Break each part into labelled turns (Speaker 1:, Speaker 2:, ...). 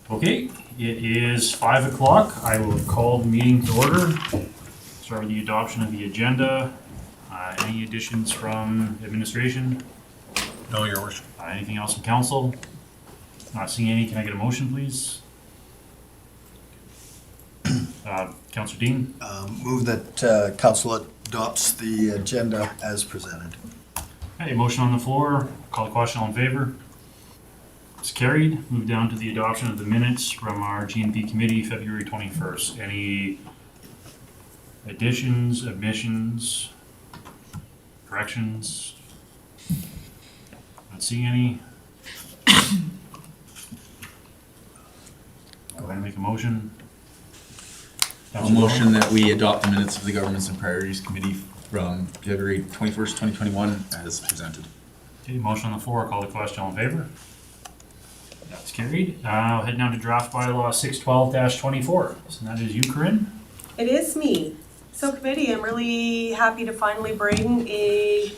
Speaker 1: Okay, it is 5 o'clock. I will call the meeting to order. Start with the adoption of the agenda. Any additions from administration?
Speaker 2: No, Your Worship.
Speaker 1: Anything else from council? Not seeing any. Can I get a motion, please? Councillor Dean?
Speaker 3: Move that council adopts the agenda as presented.
Speaker 1: Okay, motion on the floor. Call the question. All in favor? It's carried. Move down to the adoption of the minutes from our GNP committee, February 21st. Any additions, omissions, corrections? Not seeing any. Go ahead and make a motion.
Speaker 2: I'll motion that we adopt the minutes of the Governance and Priorities Committee from February 21st, 2021 as presented.
Speaker 1: Okay, motion on the floor. Call the question. All in favor? That's carried. Head down to draft bylaw 612-24. So that is you, Corinne.
Speaker 4: It is me. So committee, I'm really happy to finally bring a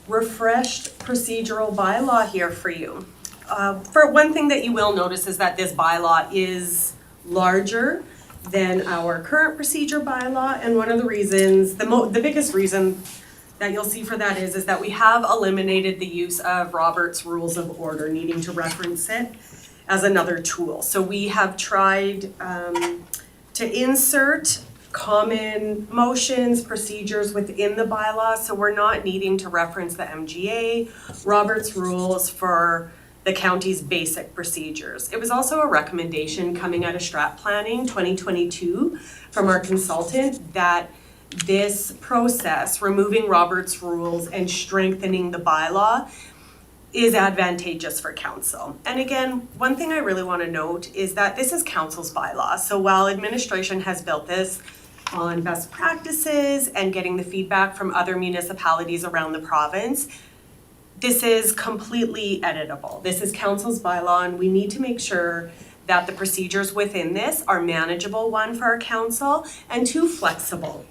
Speaker 4: refreshed procedural bylaw here for you. For one thing that you will notice is that this bylaw is larger than our current procedure bylaw, and one of the reasons, the biggest reason that you'll see for that is that we have eliminated the use of Robert's Rules of Order, needing to reference it as another tool. So we have tried to insert common motions, procedures within the bylaw, so we're not needing to reference the MGA, Robert's Rules for the county's basic procedures. It was also a recommendation coming out of Strat Planning 2022 from our consultant that this process, removing Robert's Rules and strengthening the bylaw, is advantageous for council. And again, one thing I really want to note is that this is council's bylaw. So while administration has built this on best practices and getting the feedback from other municipalities around the province, this is completely editable. This is council's bylaw, and we need to make sure that the procedures within this are manageable, one, for our council, and two, flexible.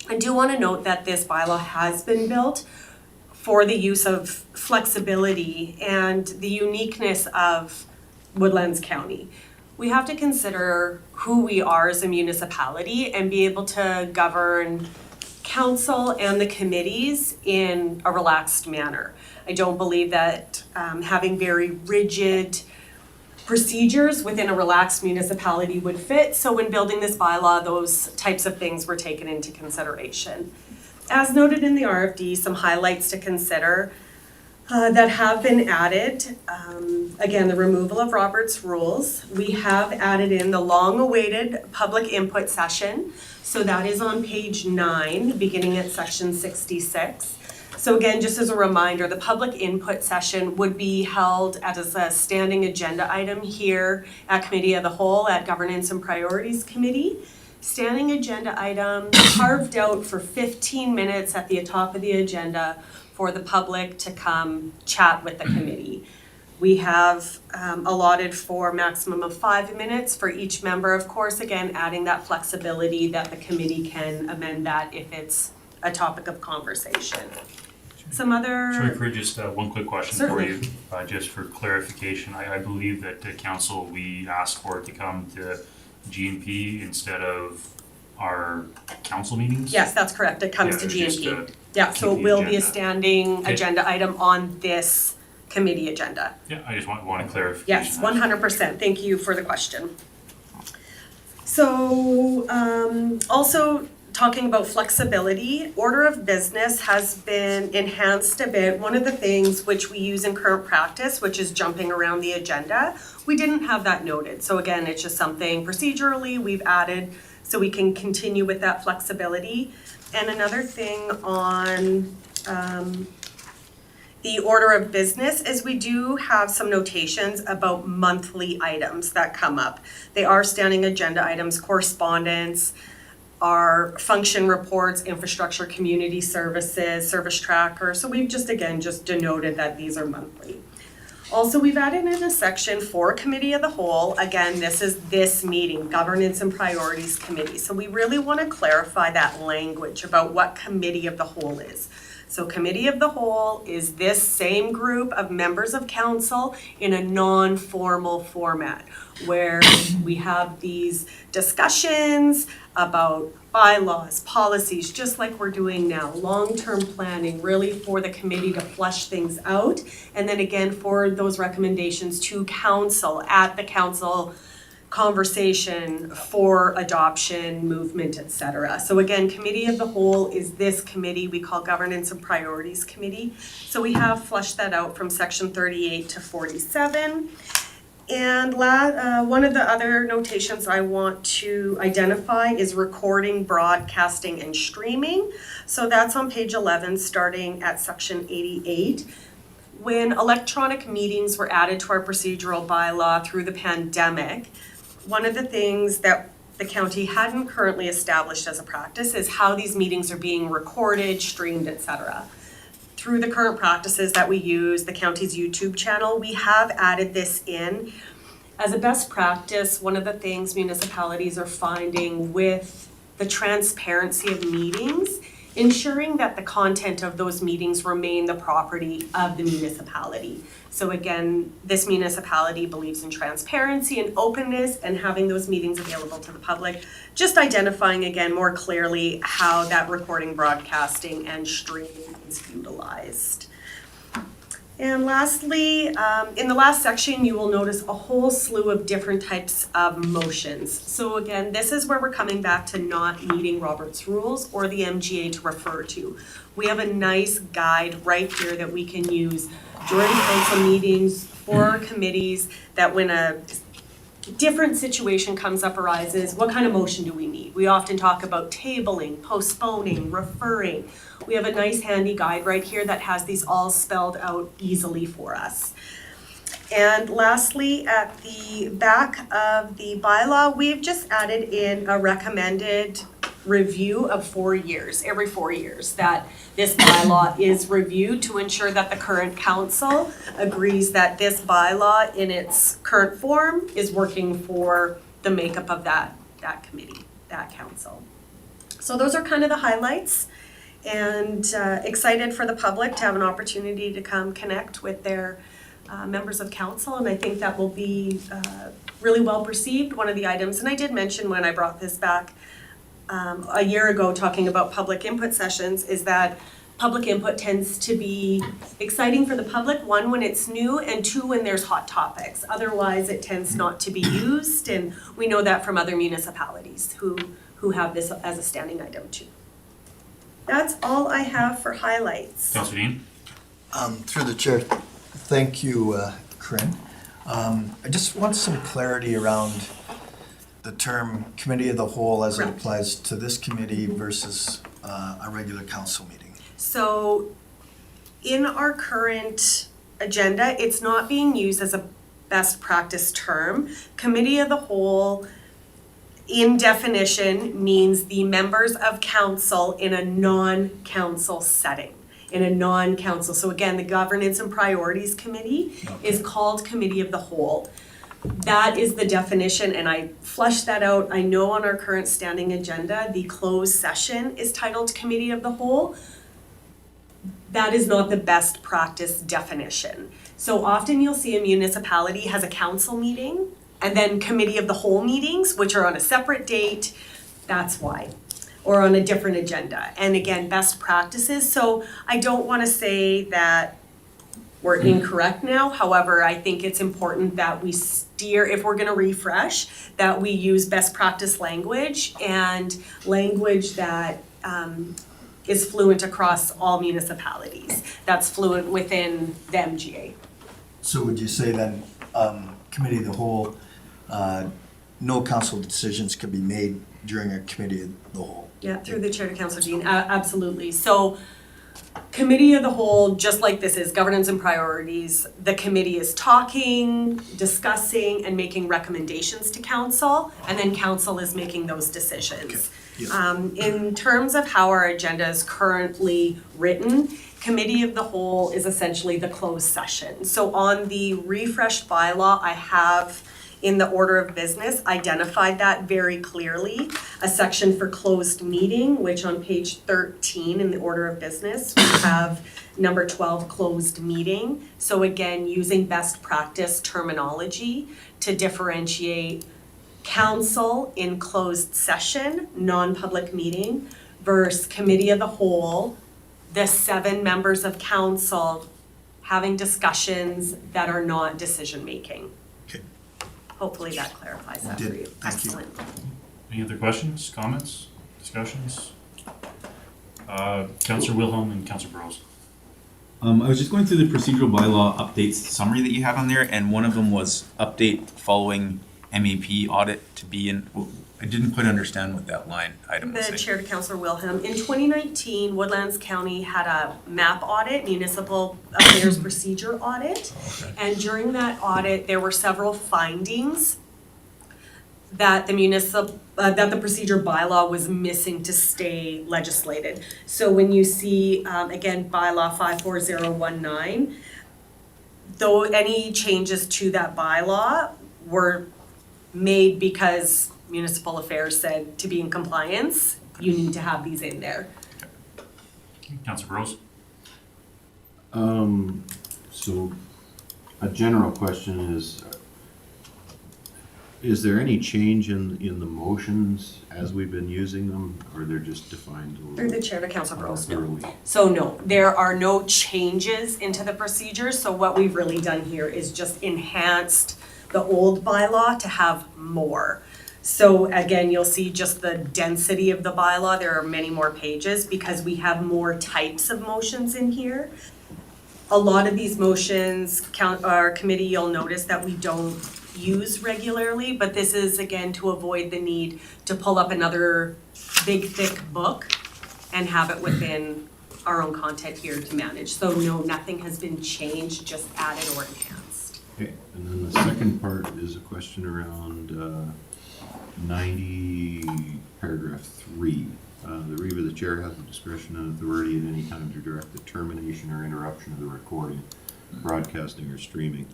Speaker 4: I do want to note that this bylaw has been built for the use of flexibility and the uniqueness of Woodlands County. We have to consider who we are as a municipality and be able to govern council and the committees in a relaxed manner. I don't believe that having very rigid procedures within a relaxed municipality would fit. So when building this bylaw, those types of things were taken into consideration. As noted in the RFD, some highlights to consider that have been added. Again, the removal of Robert's Rules. We have added in the long-awaited public input session. So that is on page 9, beginning at section 66. So again, just as a reminder, the public input session would be held as a standing agenda item here at Committee of the Whole at Governance and Priorities Committee. Standing agenda item carved out for 15 minutes at the top of the agenda for the public to come chat with the committee. We have allotted for maximum of 5 minutes for each member, of course, again, adding that flexibility that the committee can amend that if it's a topic of conversation. Some other...
Speaker 1: Sorry, for just one quick question
Speaker 4: Certainly.
Speaker 1: for you, just for clarification. I believe that the council, we asked for it to come to GNP instead of our council meetings?
Speaker 4: Yes, that's correct. It comes to
Speaker 1: just,
Speaker 4: GNP. Yeah, so
Speaker 1: keep
Speaker 4: it
Speaker 1: the
Speaker 4: will be a
Speaker 1: agenda.
Speaker 4: standing
Speaker 1: Okay.
Speaker 4: agenda item on this committee agenda.
Speaker 1: Yeah, I just want a clarification.
Speaker 4: Yes, 100%. Thank you for the question. So also talking about flexibility, order of business has been enhanced a bit. One of the things which we use in current practice, which is jumping around the agenda, we didn't have that noted. So again, it's just something procedurally we've added so we can continue with that flexibility. And another thing on the order of business is we do have some notations about monthly items that come up. They are standing agenda items, correspondence, our function reports, infrastructure, community services, service tracker. So we've just denoted that these are monthly. Also, we've added in a section for Committee of the Whole. Again, this is this meeting, Governance and Priorities Committee. So we really want to clarify that language about what Committee of the Whole is. So committee of the whole is this same group of members of council in a non-formal format where we have these discussions about bylaws, policies, just like we're doing now, long-term planning, really for the committee to flush things out. And then again, for those recommendations to council at the council conversation for adoption, movement, et cetera. So again, committee of the whole is this committee we call Governance and Priorities Committee. So we have flushed that out from section 38 to 47. And one of the other notations I want to identify is recording, broadcasting, and streaming. So that's on page 11, starting at section 88. When electronic meetings were added to our procedural bylaw through the pandemic, one of the things that the county hadn't currently established as a practice is how these meetings are being recorded, streamed, et cetera. Through the current practices that we use, the county's YouTube channel, we have added this in. As a best practice, one of the things municipalities are finding with the transparency of meetings, ensuring that the content of those meetings remain the property of the municipality. So again, this municipality believes in transparency and openness and having those meetings available to the public, just identifying again more clearly how that recording, broadcasting, and streaming is utilized. And lastly, in the last section, you will notice a whole slew of different types of motions. So again, this is where we're coming back to not needing Robert's Rules or the MGA to refer to. We have a nice guide right here that we can use during council meetings for our committees, that when a different situation comes up, arises, what kind of motion do we need? We often talk about tabling, postponing, referring. We have a nice handy guide right here that has these all spelled out easily for us. And lastly, at the back of the bylaw, we've just added in a recommended review of 4 years, every 4 years, that this bylaw is reviewed to ensure that the current council agrees that this bylaw in its current form is working for the makeup of that committee, that council. So those are kind of the highlights, and excited for the public to have an opportunity to come connect with their members of council, and I think that will be really well perceived. One of the items, and I did mention when I brought this back a year ago talking about public input sessions, is that public input tends to be exciting for the public, one, when it's new, and two, when there's hot topics. Otherwise, it tends not to be used, and we know that from other municipalities who have this as a standing item too. That's all I have for highlights.
Speaker 1: Councilor Dean?
Speaker 3: Through the chair, thank you, Corinne. I just want some clarity around the term committee of the whole as it
Speaker 4: Correct.
Speaker 3: applies to this committee versus a regular council meeting.
Speaker 4: So in our current agenda, it's not being used as a best practice term. Committee of the whole, in definition, means the members of council in a non-council setting, in a non-council. So again, the Governance and Priorities Committee is called Committee of the Whole. That is the definition, and I flushed that out. I know on our current standing agenda, the closed session is titled Committee of the Whole. That is not the best practice definition. So often you'll see a municipality has a council meeting and then Committee of the Whole meetings, which are on a separate date. That's why. Or on a different agenda. And again, best practices. So I don't want to say that we're incorrect now. However, I think it's important that we steer, if we're going to refresh, that we use best practice language and language that is fluent across all municipalities. That's fluent within the MGA.
Speaker 3: So would you say then, committee of the whole, no council decisions could be made during a committee of the whole?
Speaker 4: Yeah, through the chair to Councilor Dean, absolutely. So committee of the whole, just like this is governance and priorities, the committee is talking, discussing, and making recommendations to council, and then council is making those decisions.
Speaker 3: Okay.
Speaker 4: In terms of how our agenda is currently written, committee of the whole is essentially the closed session. So on the refreshed bylaw, I have in the order of business identified that very clearly. A section for closed meeting, which on page 13 in the order of business, we have number 12, closed meeting. So again, using best practice terminology to differentiate council in closed session, non-public meeting, versus committee of the whole, the 7 members of council having discussions that are not decision-making.
Speaker 3: Okay.
Speaker 4: Hopefully that clarifies that
Speaker 3: Did.
Speaker 4: for you.
Speaker 3: Thank you.
Speaker 4: Excellent.
Speaker 1: Any other questions, comments, discussions? Councillor Wilhelm and Councillor Burrows.
Speaker 2: I was just going through the procedural bylaw updates summary that you have on there, and one of them was update following MAP audit to be in. I didn't quite understand what that line item was
Speaker 4: The
Speaker 2: saying.
Speaker 4: chair to Councillor Wilhelm. In 2019, Woodlands County had a MAP audit, Municipal Affairs Procedure Audit.
Speaker 2: Okay.
Speaker 4: And during that audit, there were several findings that the procedure bylaw was missing to stay legislated. So when you see, again, bylaw 54019, though any changes to that bylaw were made because Municipal Affairs said to be in compliance, you need to have these in there.
Speaker 1: Councillor Burrows.
Speaker 5: So a general question is there any change in the motions as we've been using them, or they're just defined a
Speaker 4: Through
Speaker 5: little
Speaker 4: the chair to Councillor Burrows, no.
Speaker 5: thoroughly?
Speaker 4: So no, there are no changes into the procedures, so what we've really done here is just enhanced the old bylaw to have more. So again, you'll see just the density of the bylaw, there are many more pages because we have more types of motions in here. A lot of these motions, our committee, you'll notice that we don't use regularly, but this is again to avoid the need to pull up another big thick book and have it within our own content here to manage. So no, nothing has been changed, just added or enhanced.
Speaker 5: Okay, and then the second part is a question around 90 paragraph 3. The reader, the chair has the discretion and authority at any time to direct the termination or interruption of the recording, broadcasting or streaming.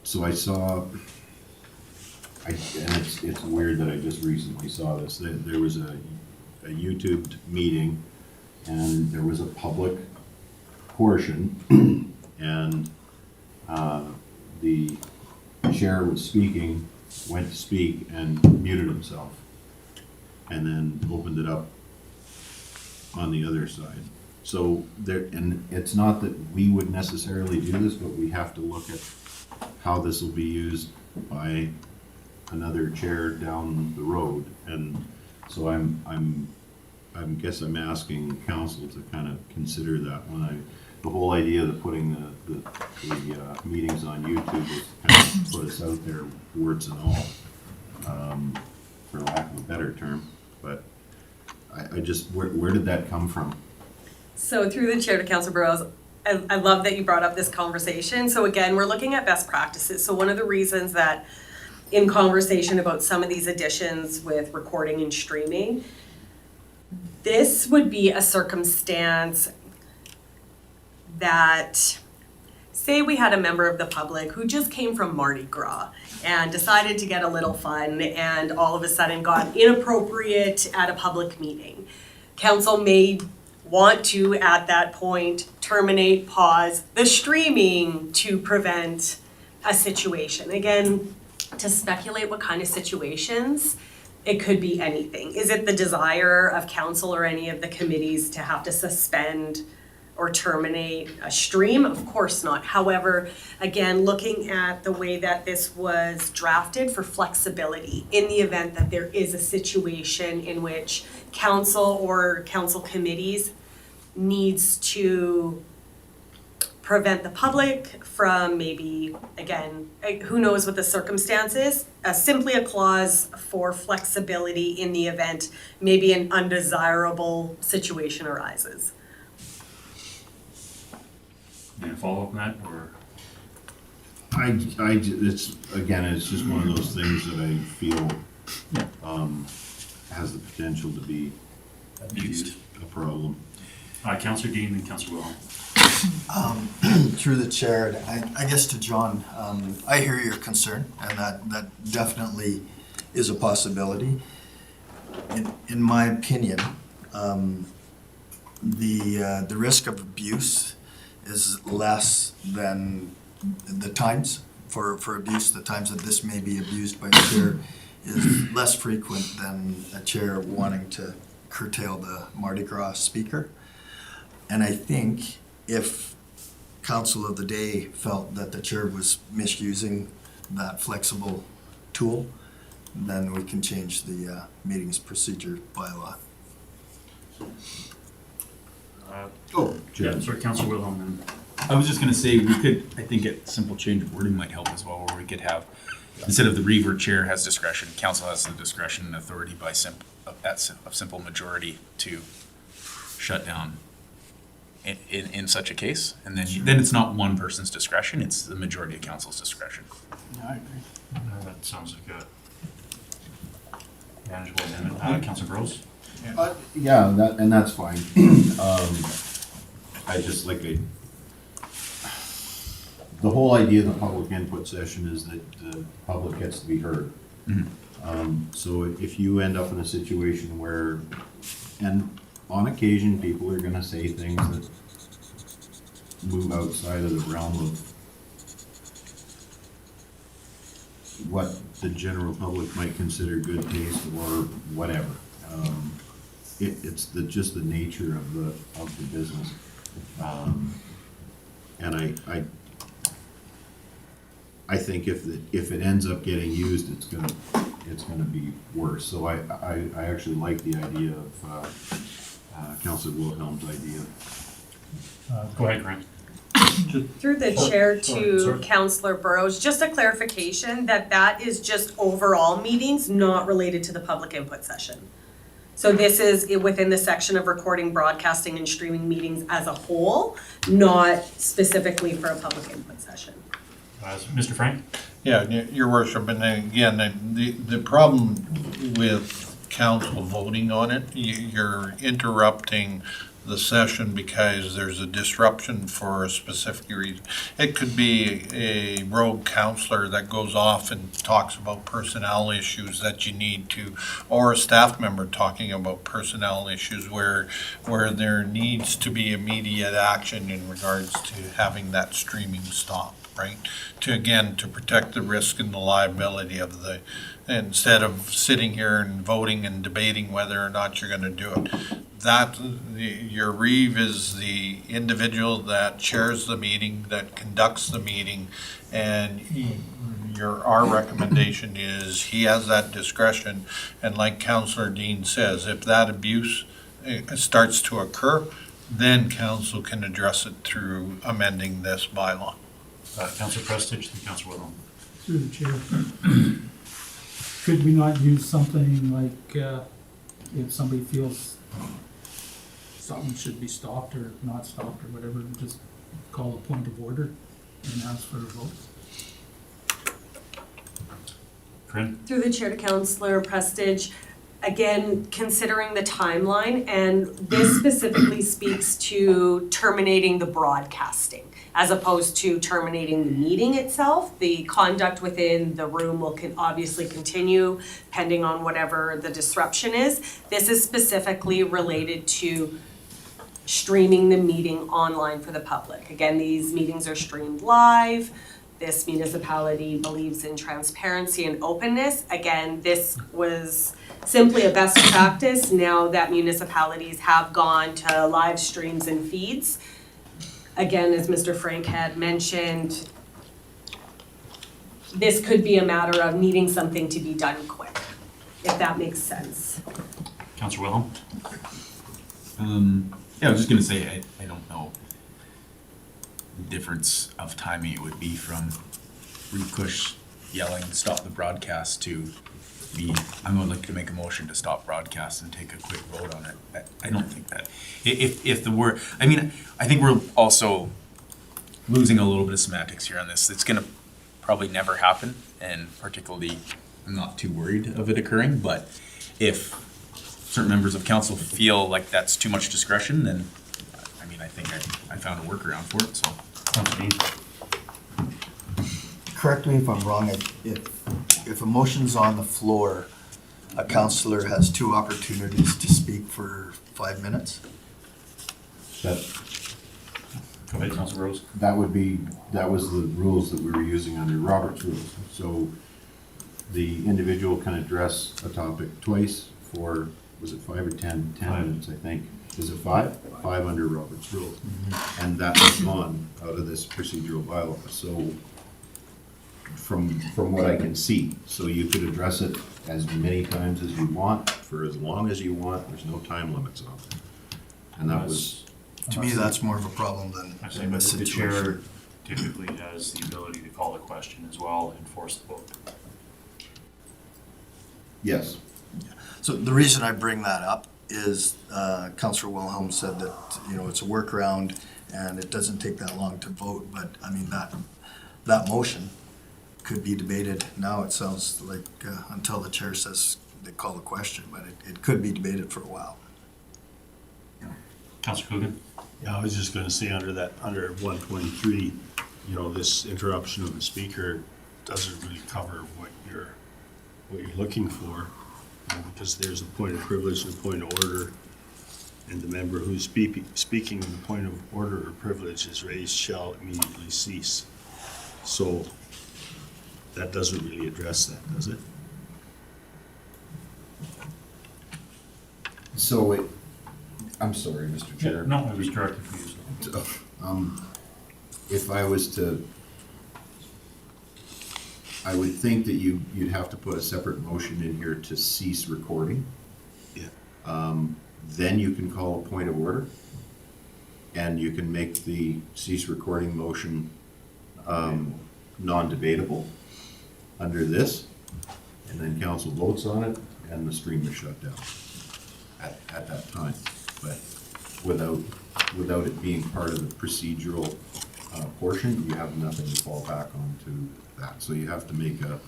Speaker 5: So I saw, and it's weird that I just recently saw this. There was a YouTube meeting, and there was a public portion, and the chair was speaking, went to speak, and muted himself, and then opened it up on the other side. So there, and it's not that we would necessarily do this, but we have to look at how this will be used by another chair down the road. And so I'm guess I'm asking council to kind of consider that the whole idea of putting the meetings on YouTube is kind of put us out there, words and all, for lack of a better term. But I just, where did that come from?
Speaker 4: So through the chair to Councillor Burrows, I love that you brought up this conversation. So again, we're looking at best practices. So one of the reasons that in conversation about some of these additions with recording and streaming, this would be a circumstance that, say we had a member of the public who just came from Mardi Gras and decided to get a little fun and all of a sudden got inappropriate at a public meeting. Council may want to, at that point, terminate, pause the streaming to prevent a situation. Again, to speculate what kind of situations, it could be anything. Is it the desire of council or any of the committees to have to suspend or terminate a stream? Of course not. However, again, looking at the way that this was drafted for flexibility in the event that there is a situation in which council or council committees needs to prevent the public from maybe, again, who knows what the circumstance is, simply a clause for flexibility in the event maybe an undesirable situation arises.
Speaker 1: Any follow up on that, or?
Speaker 5: It's, again, it's just one of those things that I feel has the potential to be
Speaker 1: Used.
Speaker 5: a problem.
Speaker 1: Councillor Dean and Councillor Wilhelm.
Speaker 3: Through the chair, I guess to John, I hear your concern, and that definitely is a possibility. In my opinion, the risk of abuse is less than the times for abuse, the times that this may be abused by a chair is less frequent than a chair wanting to curtail the Mardi Gras speaker. And I think if council of the day felt that the chair was misusing that flexible tool, then we can change the meetings procedure bylaw.
Speaker 5: Oh,
Speaker 1: Yeah, sorry, Councilor Wilhelm, then.
Speaker 2: I was just gonna say, we could, I think a simple change of wording might help as well, where we could have, instead of the revert chair has discretion, council has the discretion and authority by simple majority to shut down in such a case. And then it's not one person's discretion, it's the majority of council's discretion.
Speaker 6: I agree.
Speaker 1: That sounds like a manageable amendment. Councilor Gross?
Speaker 5: yeah, that's fine. I just the whole idea of the public input session is that the public gets to be heard. So if you end up in a situation where, and on occasion, people are gonna say things that move outside of the realm of what the general public might consider good taste or whatever. It's just the nature of the business. And I think if it ends up getting used, it's gonna be worse. So I actually like the idea of Councilor Wilhelm's idea.
Speaker 1: Go ahead, Grant.
Speaker 4: Through the chair
Speaker 1: sorry.
Speaker 4: to Councillor Burrows, just a clarification that is just overall meetings, not related to the public input session. So this is within the section of recording, broadcasting, and streaming meetings as a whole, not specifically for a public input session.
Speaker 1: Mr. Frank?
Speaker 7: Yeah, your worship, and then again, the problem with council voting on it, you're interrupting the session because there's a disruption for a specific reason. It could be a rogue counselor that goes off and talks about personnel issues that you need to, or a staff member talking about personnel issues where there needs to be immediate action in regards to having that streaming stop, right? To protect the risk and the liability of instead of sitting here and voting and debating whether or not you're gonna do it. Your reeve is the individual that chairs the meeting, that conducts the meeting, and our recommendation is he has that discretion, and like Councillor Dean says, if that abuse starts to occur, then council can address it through amending this bylaw.
Speaker 1: Councilor Prestige, then Councilor Wilhelm.
Speaker 6: Through the chair. Could we not use something like, if somebody feels something should be stopped or not stopped or whatever, just call a point of order and ask for a vote?
Speaker 1: Corinne?
Speaker 4: Through the chair to Councillor Prestige, again, considering the timeline, and this specifically speaks to terminating the broadcasting as opposed to terminating the meeting itself. The conduct within the room will obviously continue pending on whatever the disruption is. This is specifically related to streaming the meeting online for the public. Again, these meetings are streamed live. This municipality believes in transparency and openness. Again, this was simply a best practice now that municipalities have gone to live streams and feeds. Again, as Mr. Frank had mentioned, this could be a matter of needing something to be done quick, if that makes sense.
Speaker 1: Councilor Wilhelm?
Speaker 2: Yeah, I was just gonna say, I don't know the difference of timing it would be from Reeve Cush yelling, stop the broadcast, to me, I would like to make a motion to stop broadcast and take a quick vote on it. I don't think that, if the word, I mean, I think we're also losing a little bit of semantics here on this. It's gonna probably never happen, and particularly, I'm not too worried of it occurring, but if certain members of council feel like that's too much discretion, then, I mean, I think I found a workaround for it, so.
Speaker 1: Councilor Dean?
Speaker 3: Correct me if I'm wrong, if a motion's on the floor, a counselor has two opportunities to speak for 5 minutes?
Speaker 5: That,
Speaker 1: Go ahead, Councilor Rose.
Speaker 5: that was the rules that we were using under Robert's rules. So the individual can address a topic twice for, was it 5 or 10? 10
Speaker 1: 5.
Speaker 5: minutes, I think. Is it 5? 5 under Robert's rules. And that's gone out of this procedural bylaw. So from what I can see, so you could address it as many times as you want, for as long as you want. There's no time limits on it. And that was,
Speaker 3: To me, that's more of a problem
Speaker 1: I say,
Speaker 3: than
Speaker 1: but
Speaker 3: this
Speaker 1: the chair
Speaker 3: situation.
Speaker 1: typically has the ability to call the question as well and force the vote.
Speaker 5: yes.
Speaker 3: So the reason I bring that up is Councillor Wilhelm said that, it's a workaround and it doesn't take that long to vote, but I mean, that motion could be debated. Now it sounds like until the chair says they call the question, but it could be debated for a while.
Speaker 1: Councilor Coogan?
Speaker 8: Yeah, I was just gonna say under 123, this interruption of the speaker doesn't really cover what you're looking for, because there's a point of privilege and a point of order, and the member who's speaking when the point of order or privilege is raised shall immediately cease. So that doesn't really address that, does it?
Speaker 5: So I'm sorry, Mr. Chair.
Speaker 1: No, it was directed for you. So.
Speaker 5: If I was to, I would think that you'd have to put a separate motion in here to cease recording.
Speaker 8: Yeah.
Speaker 5: Then you can call a point of order, and you can make the cease recording motion non-debatable under this, and then council votes on it, and the stream is shut down at that time. But without it being part of the procedural portion, you have nothing to fall back on to that. So you have to make a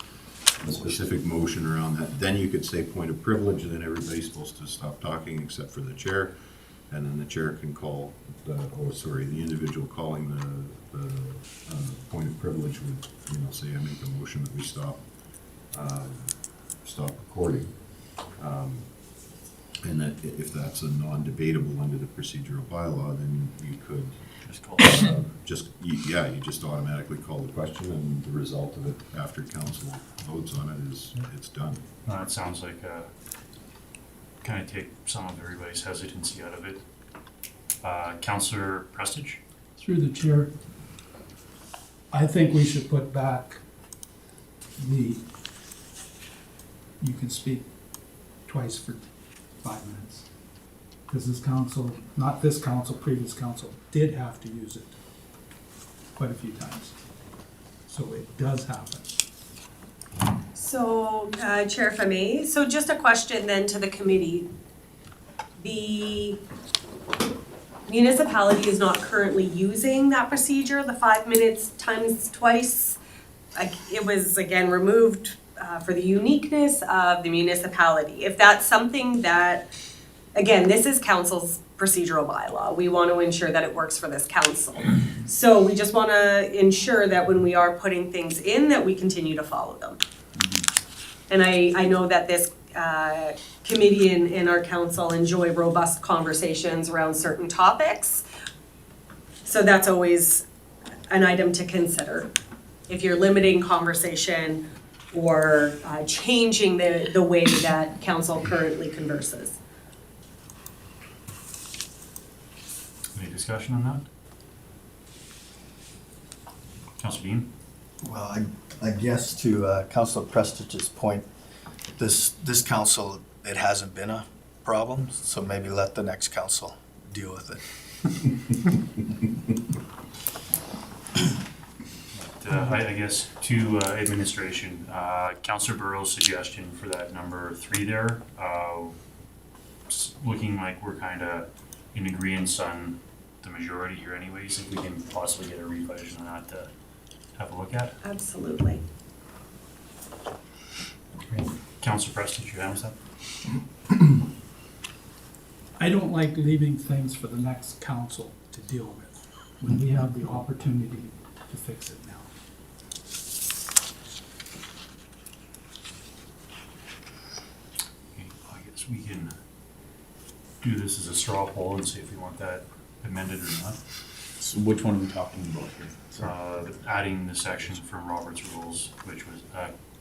Speaker 5: specific motion around that. Then you could say point of privilege, and then everybody's supposed to stop talking except for the chair. And then the chair can call the individual calling the point of privilege would, say, I make a motion that we stop recording. And that if that's a non-debatable under the procedural bylaw, then you could
Speaker 1: Just call it.
Speaker 5: you just automatically call the question, and the result of it after council votes on it is it's done.
Speaker 1: No, it sounds like kind of take some of everybody's hesitancy out of it. Councillor Prestige?
Speaker 6: Through the chair, I think we should put back you can speak twice for 5 minutes. Because this council, not this council, previous council, did have to use it quite a few times. So it does happen.
Speaker 4: So, Chair, if I may, so just a question then to the committee. The municipality is not currently using that procedure, the 5 minutes times twice. It was, again, removed for the uniqueness of the municipality. If that's something that, again, this is council's procedural bylaw. We want to ensure that it works for this council. So we just want to ensure that when we are putting things in, that we continue to follow them. And I know that this committee and our council enjoy robust conversations around certain topics. So that's always an item to consider. If you're limiting conversation or changing the way that council currently converses.
Speaker 1: Any discussion on that? Councilor Dean?
Speaker 3: Well, I guess to Councilor Prestige's point, this council, it hasn't been a problem, so maybe let the next council deal with it.
Speaker 1: I guess to administration, Councillor Burrow's suggestion for that number 3 there, looking like we're kind of in agreement on the majority here anyways, if we can possibly get a revision on that to have a look at.
Speaker 4: Absolutely.
Speaker 1: Councillor Prestige, you have with that?
Speaker 6: I don't like leaving things for the next council to deal with, when we have the opportunity to fix it now.
Speaker 1: Okay, I guess we can do this as a straw poll and see if we want that amended or not.
Speaker 2: So which one are we talking about here? Sorry.
Speaker 1: Adding the section from Robert's Rules, which was,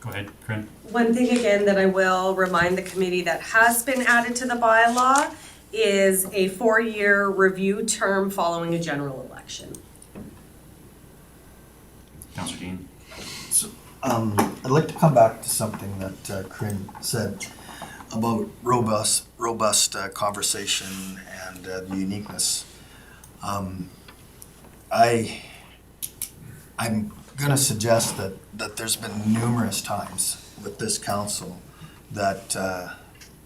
Speaker 1: go ahead, Corinne.
Speaker 4: One thing again that I will remind the committee that has been added to the bylaw is a 4-year review term following a general election.
Speaker 1: Councillor Dean.
Speaker 3: So, I'd like to come back to something that Corinne said about robust conversation and the uniqueness. I'm gonna suggest that there's been numerous times with this council that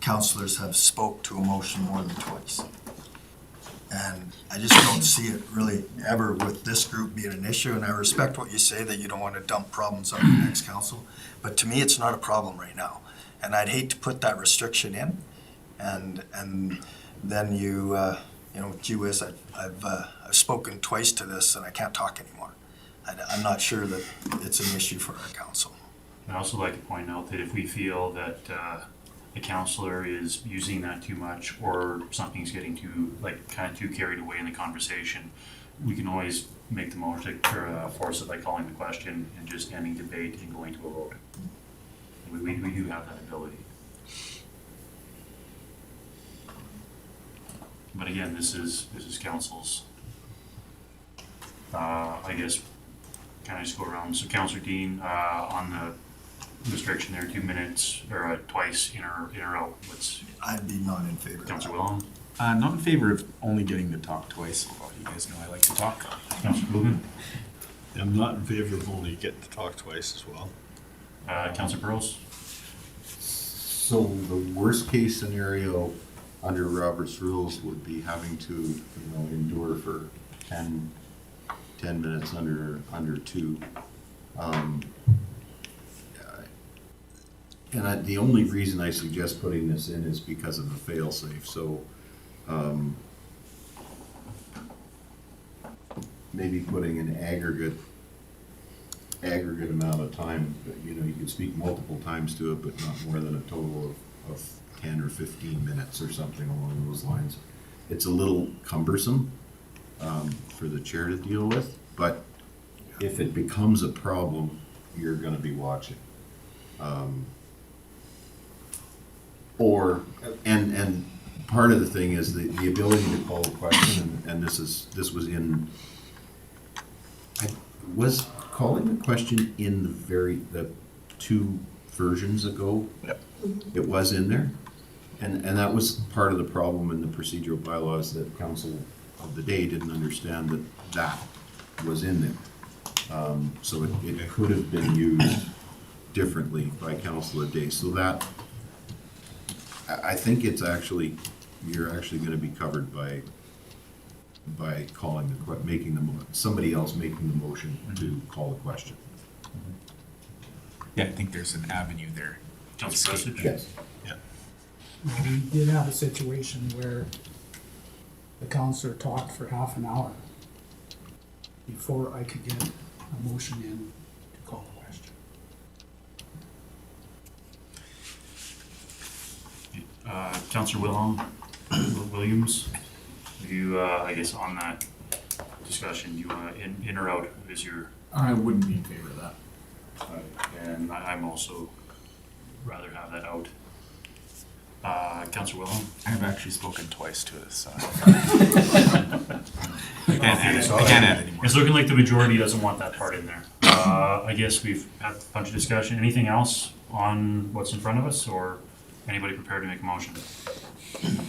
Speaker 3: councillors have spoke to a motion more than twice. And I just don't see it really ever with this group being an issue, and I respect what you say, that you don't want to dump problems on the next council, but to me, it's not a problem right now. And I'd hate to put that restriction in, and then you know, gee whiz, I've spoken twice to this and I can't talk anymore. I'm not sure that it's an issue for our council.
Speaker 1: I'd also like to point out that if we feel that a councillor is using that too much, or something's getting too, like, kind of too carried away in the conversation, we can always make the motion, or force it by calling the question and just ending debate and going to a vote. We do have that ability. But again, this is council's, I guess, can I just go around? So Councillor Dean, on the restriction there, 2 minutes, or twice in a row, what's
Speaker 3: I'd be not in favor of that.
Speaker 1: Councillor Wilhelm?
Speaker 2: Not in favor of only getting to talk twice. Well, you guys know I like to talk.
Speaker 1: Councillor Blumen?
Speaker 8: I'm not in favor of only getting to talk twice as well.
Speaker 1: Councillor Pearls?
Speaker 5: So the worst case scenario under Robert's rules would be having to, endure for 10 minutes under 2. And the only reason I suggest putting this in is because of the fail-safe. So maybe putting an aggregate amount of time, you could speak multiple times to it, but not more than a total of 10 or 15 minutes or something along those lines. It's a little cumbersome for the chair to deal with, but if it becomes a problem, you're gonna be watching. And part of the thing is the ability to call the question, and this was in, was calling the question in the 2 versions ago?
Speaker 2: Yep.
Speaker 5: It was in there? And that was part of the problem in the procedural bylaws, that council of the day didn't understand that was in there. So it could have been used differently by council of the day. So that, I think it's actually, you're actually gonna be covered by calling somebody else making the motion to call the question.
Speaker 2: Yeah, I think there's an avenue there.
Speaker 1: Councillor Prestidge?
Speaker 5: Yes.
Speaker 6: Well, we did have a situation where the counselor talked for half an hour before I could get a motion in to call the question.
Speaker 1: Councillor Williams, you, I guess on that discussion, you want to in or out is your,
Speaker 9: I wouldn't be in favor of that.
Speaker 1: and I'm also rather have that out. Councillor Wilhelm?
Speaker 2: I've actually spoken twice to this, so. I can't add any more.
Speaker 1: It's looking like the majority doesn't want that part in there. I guess we've had a bunch of discussion. Anything else on what's in front of us, or anybody prepared to make a motion?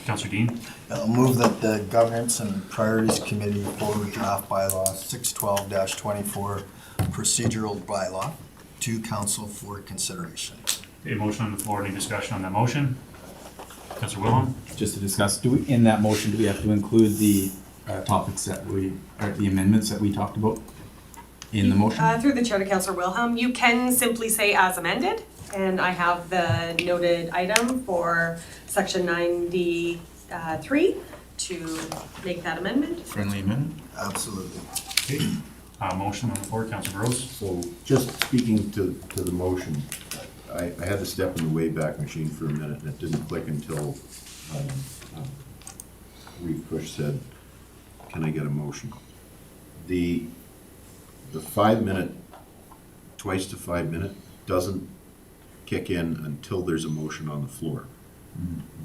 Speaker 1: Councillor Dean?
Speaker 3: I'll move that the Governance and Priorities Committee forward draft bylaw 612-24 procedural bylaw to council for consideration.
Speaker 1: A motion on the floor. Any discussion on that motion? Councillor Wilhelm?
Speaker 2: Just to discuss, in that motion, do we have to include the topics or the amendments that we talked about in the motion?
Speaker 4: Through the chair to Councillor Wilhelm, you can simply say as amended, and I have the noted item for section 93, to make that amendment?
Speaker 2: Friendly amendment?
Speaker 3: Absolutely.
Speaker 1: Okay, motion on the floor, Councilor Gross.
Speaker 5: So just speaking to the motion, I had to step in the Wayback Machine for a minute, and it didn't click until Reeve Cush said, can I get a motion? The 5 minute, twice to 5 minute doesn't kick in until there's a motion on the floor.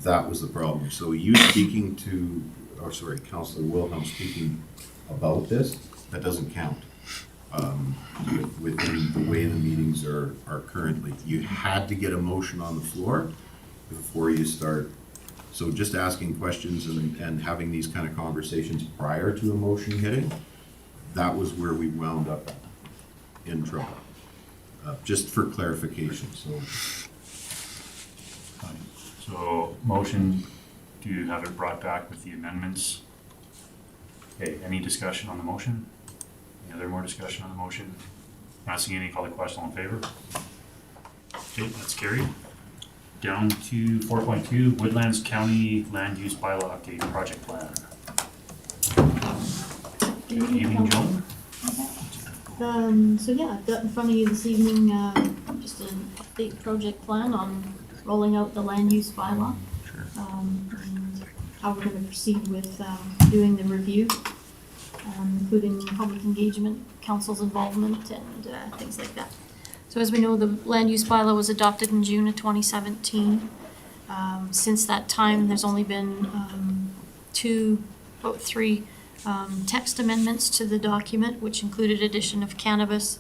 Speaker 5: That was the problem. So you speaking to, or sorry, Councilor Wilhelm speaking about this, that doesn't count. Within the way the meetings are currently. You had to get a motion on the floor before you start. So just asking questions and having these kind of conversations prior to a motion hitting, that was where we wound up in trouble. Just for clarification, so.
Speaker 1: So motion to have it brought back with the amendments. Okay, any discussion on the motion? Any other more discussion on the motion? Not seeing any, call the question, all in favor? Okay, that's carried. Down to 4.2, Woodlands County Land Use Bylaw Update Project Plan. Good evening, Joan.
Speaker 9: So yeah, I've got in front of you this evening, just an update project plan on rolling out the land use bylaw.
Speaker 2: Sure.
Speaker 9: And how we're gonna proceed with, doing the review, including public engagement, council's involvement, and, things like that. So as we know, the land use bylaw was adopted in June of 2017. Since that time, there's only been, about three text amendments to the document, which included addition of cannabis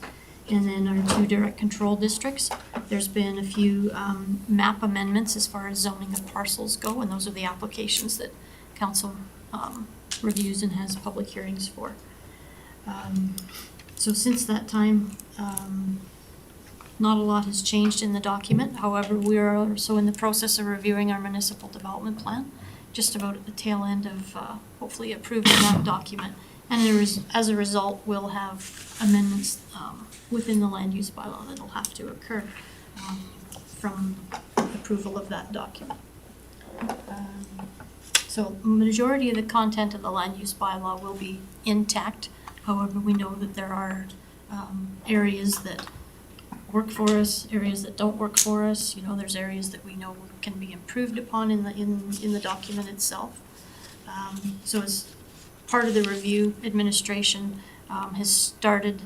Speaker 9: and then our 2 direct control districts. There's been a few map amendments as far as zoning of parcels go, and those are the applications that council reviews and has public hearings for. So since that time, not a lot has changed in the document. However, we are also in the process of reviewing our municipal development plan, just about at the tail end of hopefully approving that document. And as a result, we'll have amendments within the land use bylaw that'll have to occur from approval of that document. So majority of the content of the land use bylaw will be intact. However, we know that there are areas that work for us, areas that don't work for us. You know, there's areas that we know can be improved upon in the document itself. So as part of the review, administration has started.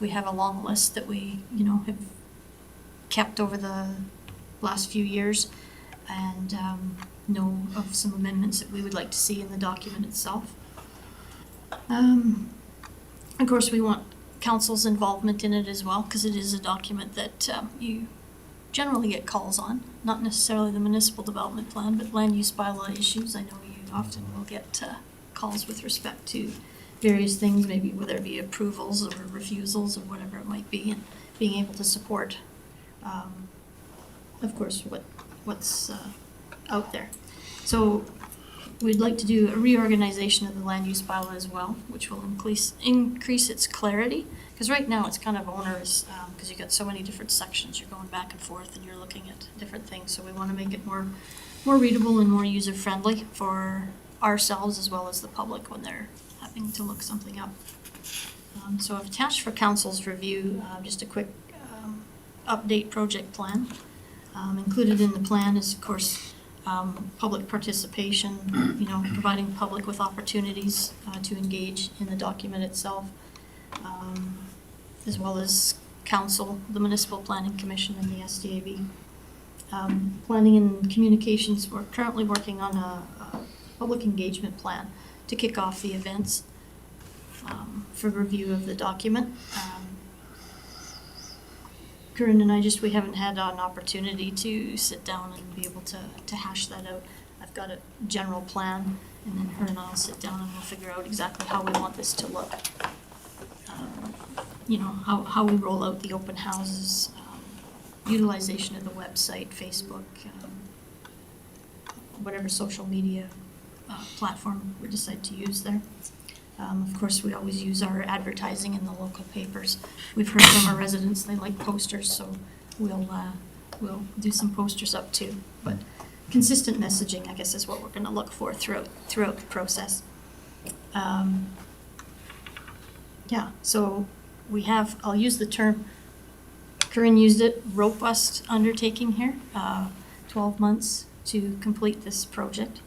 Speaker 9: We have a long list that we, have kept over the last few years, and know of some amendments that we would like to see in the document itself. Of course, we want council's involvement in it as well, because it is a document that you generally get calls on, not necessarily the municipal development plan, but land use bylaw issues. I know you often will get calls with respect to various things, maybe whether it be approvals or refusals or whatever it might be, and being able to support, of course, what's out there. So we'd like to do a reorganization of the land use bylaw as well, which will increase its clarity, because right now it's kind of onerous, because you've got so many different sections, you're going back and forth and you're looking at different things. So we want to make it more readable and more user-friendly for ourselves as well as the public when they're having to look something up. So I've attached for council's review just a quick update project plan. Included in the plan is, of course, public participation, providing public with opportunities to engage in the document itself, as well as council, the Municipal Planning Commission, and the SDAB. Planning and communications, we're currently working on a public engagement plan to kick off the events for review of the document. Corinne and I we haven't had an opportunity to sit down and be able to hash that out. I've got a general plan, and then her and I'll sit down and we'll figure out exactly how we want this to look. How we roll out the open houses, utilization of the website, Facebook, whatever social media platform we decide to use there. Of course, we always use our advertising in the local papers. We've heard from our residents they like posters, so we'll do some posters up too. But consistent messaging, I guess, is what we're gonna look for throughout the process. Yeah, so we have, I'll use the term, Corinne used it, robust undertaking here, 12 months to complete this project.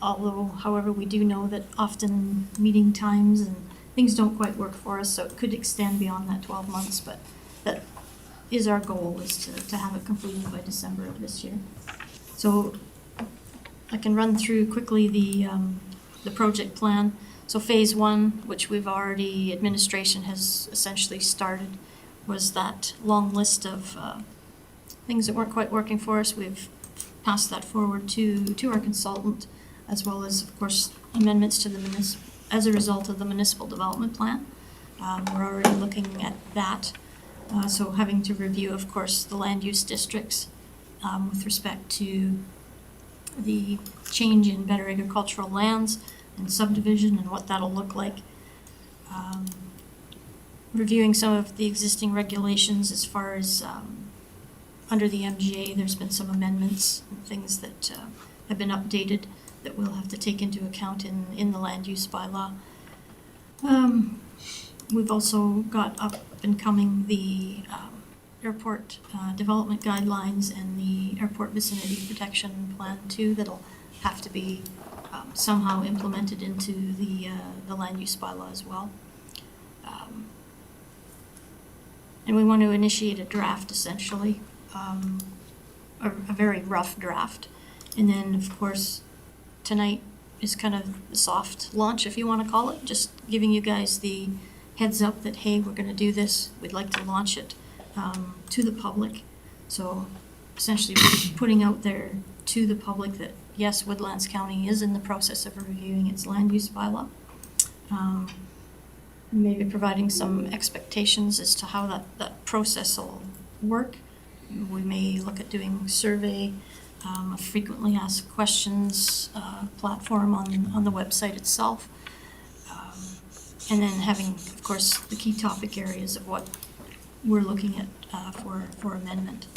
Speaker 9: Although, however, we do know that often meeting times and things don't quite work for us, so it could extend beyond that 12 months, but that is our goal, is to have it completed by December of this year. So I can run through quickly the project plan. So phase one, which we've already, administration has essentially started, was that long list of things that weren't quite working for us. We've passed that forward to our consultant, as well as, of course, amendments to the as a result of the municipal development plan. We're already looking at that. So having to review, of course, the land use districts with respect to the change in better agricultural lands and subdivision and what that'll look like. Reviewing some of the existing regulations as far as under the MGA, there's been some amendments and things that have been updated that we'll have to take into account in the land use bylaw. We've also got up and coming the airport development guidelines and the airport vicinity protection plan too, that'll have to be somehow implemented into the land use bylaw as well. And we want to initiate a draft, essentially, a very rough draft. And then, of course, tonight is kind of the soft launch, if you want to call it, just giving you guys the heads up that, hey, we're going to do this. We'd like to launch it to the public. So essentially putting out there to the public that, yes, Woodlands County is in the process of reviewing its land use bylaw. Maybe providing some expectations as to how that process will work. We may look at doing survey, a frequently asked questions platform on the website itself. And then having, of course, the key topic areas of what we're looking at for amendment.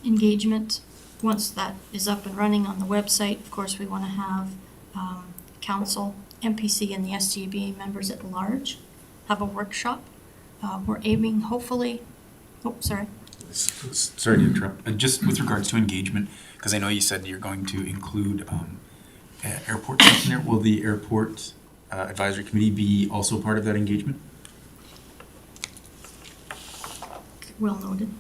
Speaker 9: Engagement, once that is up and running on the website, of course, we want to have council, MPC, and the STB members at large have a workshop. We're aiming, hopefully, sorry.
Speaker 2: Sorry to interrupt. Just with regards to engagement, because I know you said you're going to include airport stuff in there. Will the airport advisory committee be also part of that engagement?
Speaker 9: Well noted.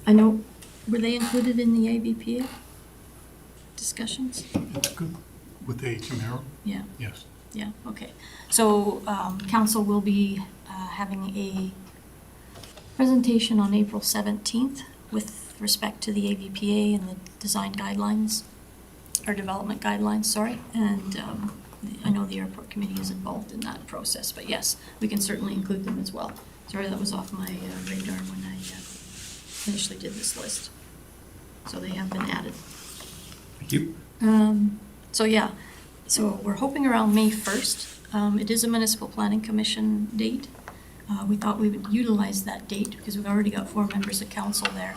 Speaker 9: I know, were they included in the AVPA discussions?
Speaker 8: Good. With the Camaro?
Speaker 9: Yeah.
Speaker 8: Yes.
Speaker 9: Yeah, okay. So council will be having a presentation on April 17th with respect to the AVPA and the design guidelines, or development guidelines, sorry. And I know the airport committee is involved in that process, but yes, we can certainly include them as well. Sorry, that was off my radar when I initially did this list. So they have been added.
Speaker 2: Thank you.
Speaker 9: So yeah, so we're hoping around May 1st. It is a municipal planning commission date. We thought we would utilize that date because we've already got 4 members of council there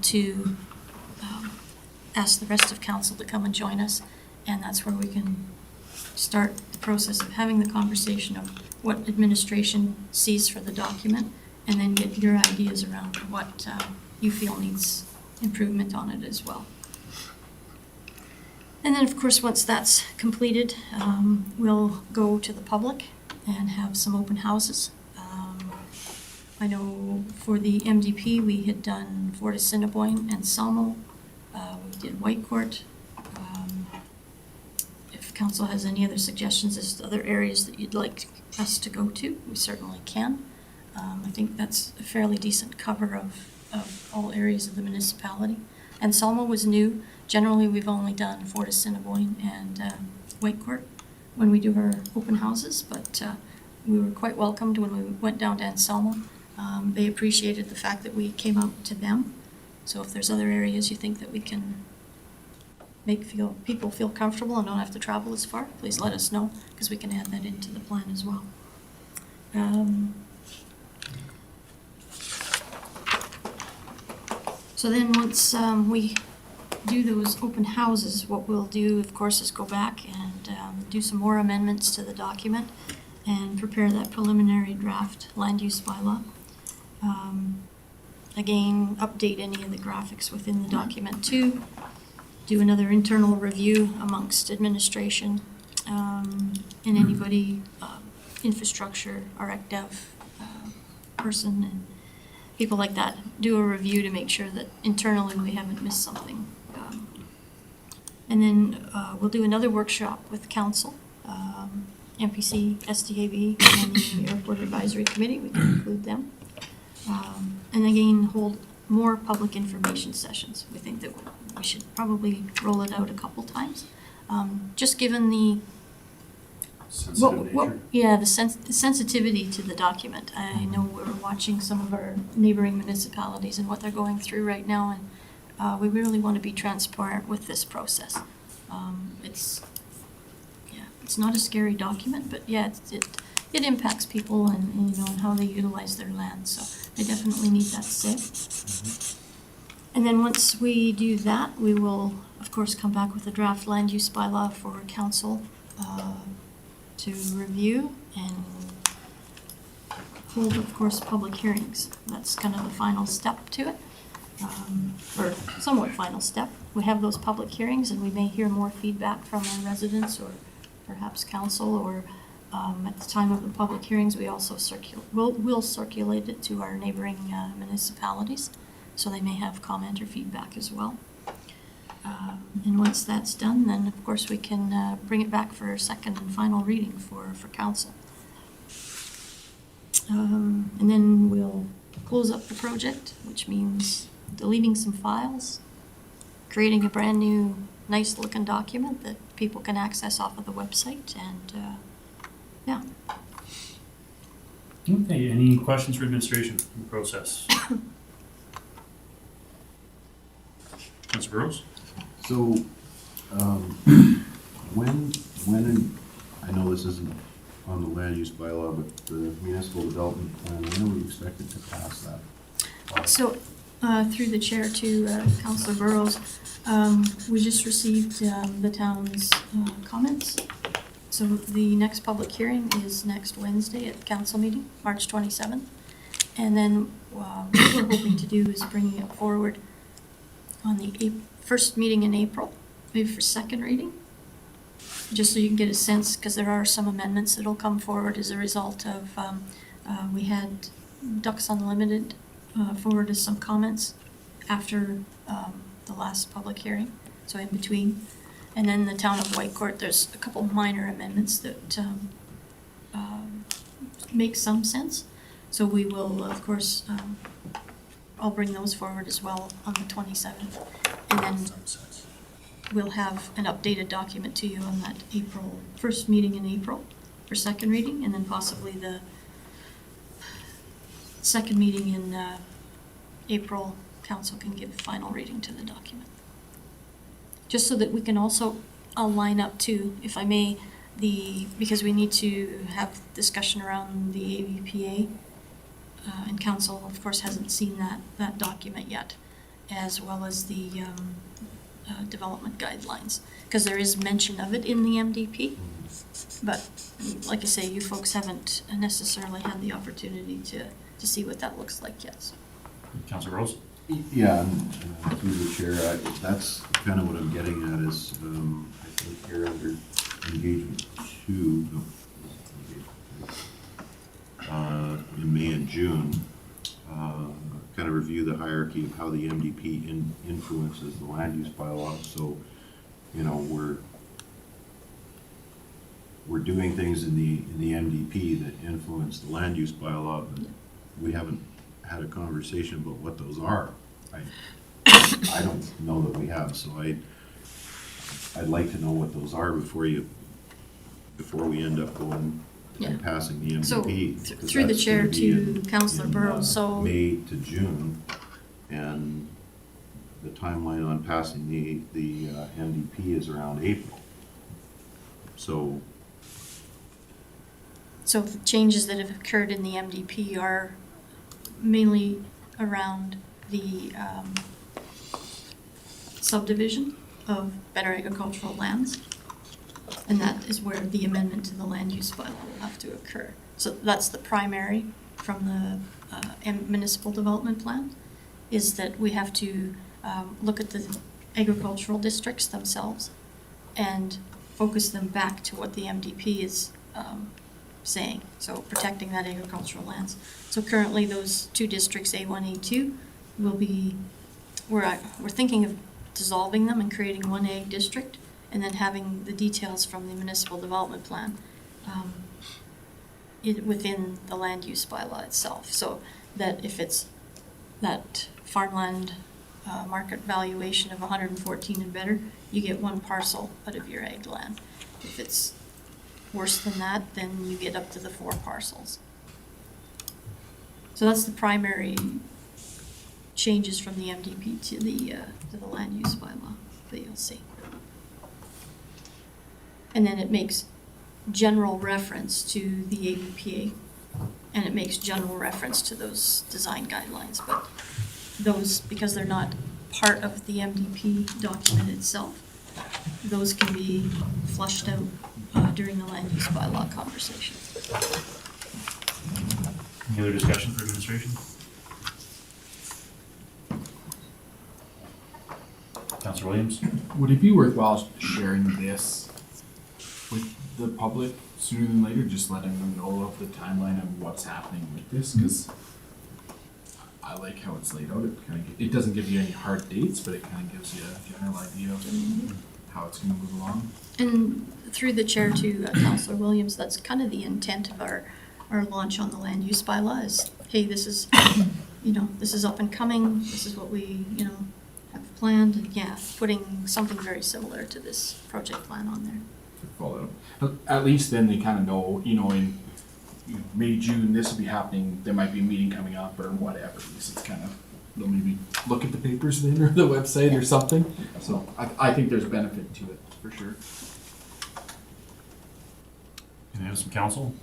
Speaker 9: to ask the rest of council to come and join us. And that's where we can start the process of having the conversation of what administration sees for the document, and then get your ideas around what you feel needs improvement on it as well. And then, of course, once that's completed, we'll go to the public and have some open houses. I know for the MDP, we had done Fort Assiniboine and Selmo. We did Whitecourt. If council has any other suggestions as to other areas that you'd like us to go to, we certainly can. I think that's a fairly decent cover of all areas of the municipality. And Selma was new. Generally, we've only done Fort Assiniboine and Whitecourt when we do our open houses, but we were quite welcomed when we went down to Anselmo. They appreciated the fact that we came out to them. So if there's other areas you think that we can make people feel comfortable and don't have to travel as far, please let us know, because we can add that into the plan as well. So then, once we do those open houses, what we'll do, of course, is go back and do some more amendments to the document and prepare that preliminary draft land use bylaw. Again, update any of the graphics within the document too. Do another internal review amongst administration and anybody, infrastructure, our ECDev person, and people like that. Do a review to make sure that internally we haven't missed something. And then we'll do another workshop with council, MPC, SDAB, and the Airport Advisory Committee. We can include them. And again, hold more public information sessions. We think that we should probably roll it out a couple times. Just given the
Speaker 1: Sensitive nature.
Speaker 9: yeah, the sensitivity to the document. I know we're watching some of our neighboring municipalities and what they're going through right now, and we really want to be transparent with this process. It's not a scary document, but yeah, it impacts people and and how they utilize their land. So I definitely need that said. And then once we do that, we will, of course, come back with a draft land use bylaw for council to review and hold, of course, public hearings. That's kind of the final step to it, or somewhat final step. We have those public hearings and we may hear more feedback from our residents or perhaps council, or at the time of the public hearings, we also we'll circulate it to our neighboring municipalities, so they may have comment or feedback as well. And once that's done, then of course we can bring it back for a second and final reading for council. And then we'll close up the project, which means deleting some files, creating a brand new, nice looking document that people can access off of the website, and yeah.
Speaker 1: Okay, any questions for administration in the process? Councilor Burrows?
Speaker 5: So, when, I know this isn't on the land use bylaw, but the municipal development plan, when are we expected to pass that?
Speaker 9: So, through the chair to Councillor Burrows, we just received the town's comments. So the next public hearing is next Wednesday at the council meeting, March 27th. And then what we're hoping to do is bringing it forward on the first meeting in April, maybe for second reading, just so you can get a sense, because there are some amendments that'll come forward as a result of, we had Ducks Unlimited forward as some comments after the last public hearing, so in between. And then the town of Whitecourt, there's a couple minor amendments that make some sense. So we will, of course, I'll bring those forward as well on the 27th. And then we'll have an updated document to you on that first meeting in April for second reading, and then possibly the second meeting in April, council can give final reading to the document. Just so that we can also line up to, if I may, because we need to have discussion around the AVPA, and council, of course, hasn't seen that document yet, as well as the development guidelines, because there is mention of it in the MDP, but like I say, you folks haven't necessarily had the opportunity to see what that looks like yet. So.
Speaker 1: Councilor Burrows?
Speaker 5: Yeah, and through the chair, that's kind of what I'm getting at is, I think here under engagement 2, in May and June, kind of review the hierarchy of how the MDP influences the land use bylaw. So, we're doing things in the MDP that influence the land use bylaw, but we haven't had a conversation about what those are. I don't know that we have, so I'd like to know what those are before we end up going and passing the MDP.
Speaker 9: So through the chair to Councillor Burrows, so
Speaker 5: May to June, and the timeline on passing the MDP is around April. So
Speaker 9: the changes that have occurred in the MDP are mainly around the subdivision of better agricultural lands. And that is where the amendment to the land use bylaw will have to occur. So that's the primary from the municipal development plan, is that we have to look at the agricultural districts themselves and focus them back to what the MDP is saying, so protecting that agricultural lands. So currently those two districts, A1, A2, will be, we're thinking of dissolving them and creating one ag district, and then having the details from the municipal development plan within the land use bylaw itself, so that if it's that farmland market valuation of 114 and better, you get one parcel out of your ag land. If it's worse than that, then you get up to the 4 parcels. So that's the primary changes from the MDP to the land use bylaw that you'll see. And then it makes general reference to the ABPA, and it makes general reference to those design guidelines, but those, because they're not part of the MDP document itself, those can be flushed out during the land use bylaw conversation.
Speaker 1: Any other discussion for administration? Councillor Williams?
Speaker 10: Would it be worthwhile sharing this with the public sooner than later, just letting them know of the timeline of what's happening with this? Because I like how it's laid out. It doesn't give you any hard dates, but it kind of gives you a general idea of how it's going to move along.
Speaker 9: And through the chair to Councillor Williams, that's kind of the intent of our launch on the land use bylaw is, hey, this is, this is up and coming, this is what we, have planned, and yeah, putting something very similar to this project plan on there.
Speaker 10: Follow. At least then they kind of know, in May, June, this will be happening. There might be a meeting coming up or whatever. At least it's kind of, they'll maybe look at the papers then or the website or something. So I think there's benefit to it for sure.
Speaker 1: Anything else from council?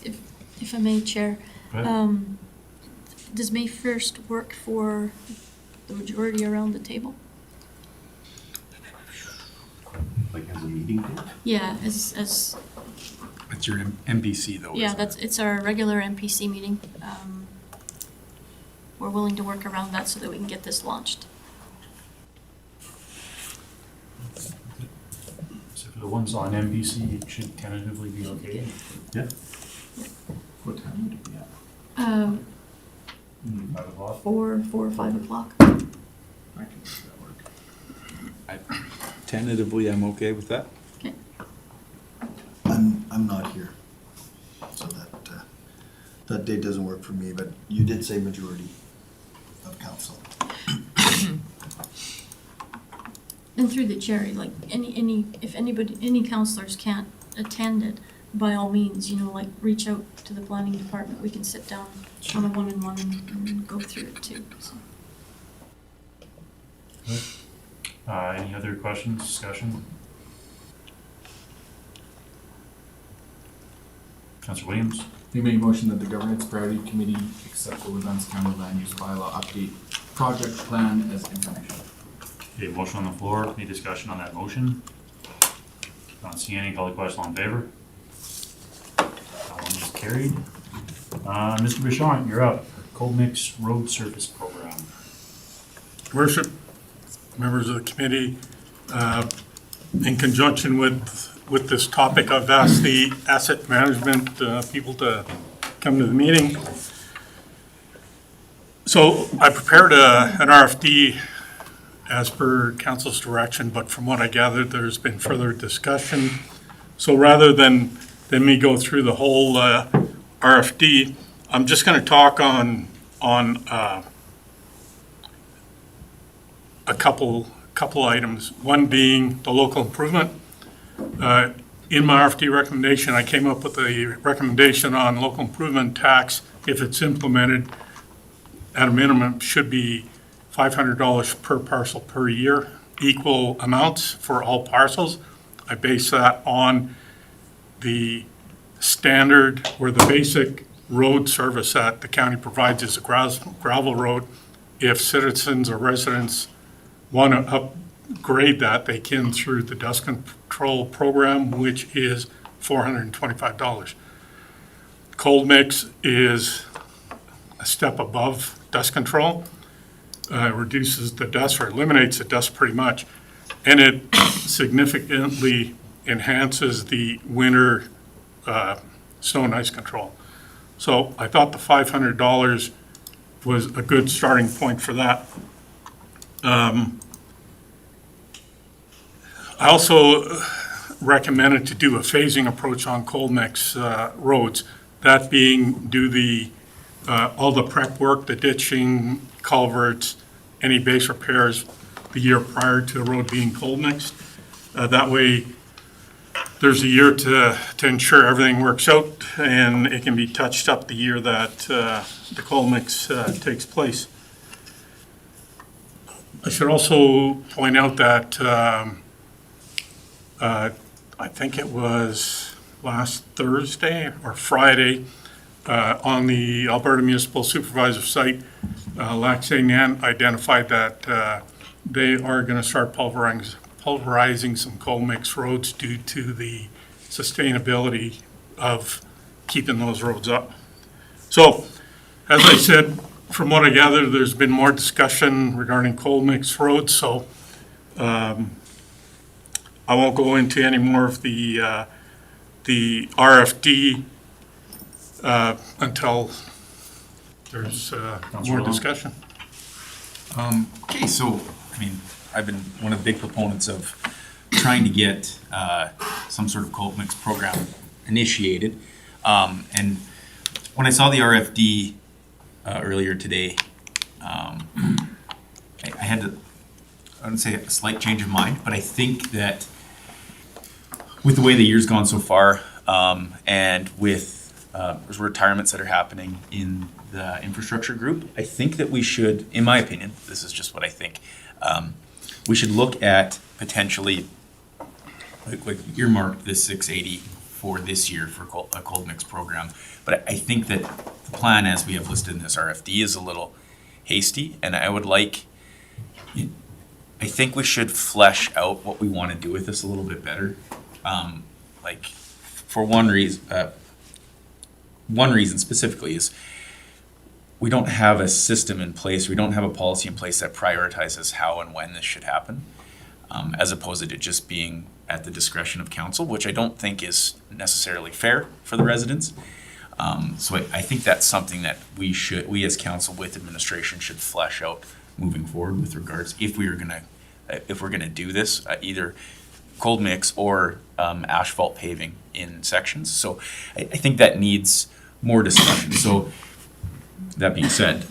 Speaker 9: If I may, Chair,
Speaker 1: Go ahead.
Speaker 9: does May 1st work for the majority around the table?
Speaker 5: Like as a meeting date?
Speaker 9: Yeah, as
Speaker 2: That's your MPC though,
Speaker 9: yeah,
Speaker 2: isn't it?
Speaker 9: it's our regular MPC meeting. We're willing to work around that so that we can get this launched.
Speaker 1: So for the ones on MPC, it should tentatively be okay.
Speaker 5: Yeah.
Speaker 10: What time would it be at?
Speaker 1: 5 o'clock.
Speaker 9: 4 or 5 o'clock.
Speaker 10: I can make that work.
Speaker 2: Tentatively, I'm okay with that.
Speaker 9: Okay.
Speaker 3: I'm not here, so that date doesn't work for me, but you did say majority of council.
Speaker 9: And through the chair, like if any counselors can't attend it, by all means, reach out to the planning department. We can sit down on a one-on-one and go through it too. So.
Speaker 1: Any other questions, discussion? Councillor Williams?
Speaker 10: You make a motion that the Governance Priority Committee accept the Woodlands County Land Use Bylaw Update Project Plan as information.
Speaker 1: Okay, motion on the floor. Any discussion on that motion? Not seeing any. Call the question. All in favor? That one is carried. Mr. Bichon, you're up. Cold Mix Road Surface Program.
Speaker 11: Worship, members of the committee, in conjunction with this topic, I've asked the asset management people to come to the meeting. So I prepared an RFD as per council's direction, but from what I gathered, there's been further discussion. So rather than me go through the whole RFD, I'm just going to talk on a couple items. One being the local improvement. In my RFD recommendation, I came up with a recommendation on local improvement tax. If it's implemented, at a minimum, should be $500 per parcel per year, equal amounts for all parcels. I base that on the standard where the basic road service that the county provides is a gravel road. if citizens or residents want to upgrade that, they can through the dust control program, which is $425. Cold mix is a step above dust control. Reduces the dust or eliminates the dust pretty much, and it significantly enhances the winter snow and ice control. So I thought the $500 was a good starting point for that. I also recommended to do a phasing approach on cold mix roads. That being, do all the prep work, the ditching, culverts, any base repairs the year prior to the road being cold mixed. That way, there's a year to ensure everything works out, and it can be touched up the year that the cold mix takes place. I should also point out that I think it was last Thursday or Friday, on the Alberta Municipal Supervisor site, Lac-Saint identified that they are going to start pulverizing some cold mix roads due to the sustainability of keeping those roads up. So, as I said, from what I gather, there's been more discussion regarding cold mix roads, so I won't go into any more of the RFD until there's more discussion.
Speaker 2: Okay, so, I mean, I've been one of the big proponents of trying to get some sort of cold mix program initiated. And when I saw the RFD earlier today, I had to, I wouldn't say a slight change of mind, but I think that with the way the year's gone so far, and with retirements that are happening in the infrastructure group, I think that we should, in my opinion, this is just what I think, we should look at potentially like earmark this 680 for this year for a cold mix program. But I think that the plan as we have listed in this RFD is a little hasty, and I would like, I think we should flesh out what we want to do with this a little bit better. Like, for one reason specifically is we don't have a system in place, we don't have a policy in place that prioritizes how and when this should happen, as opposed to it just being at the discretion of council, which I don't think is necessarily fair for the residents. So I think that's something that we as council with administration should flesh out moving forward with regards, if we're gonna do this, either cold mix or asphalt paving in sections. So I think that needs more discussion. So that being said,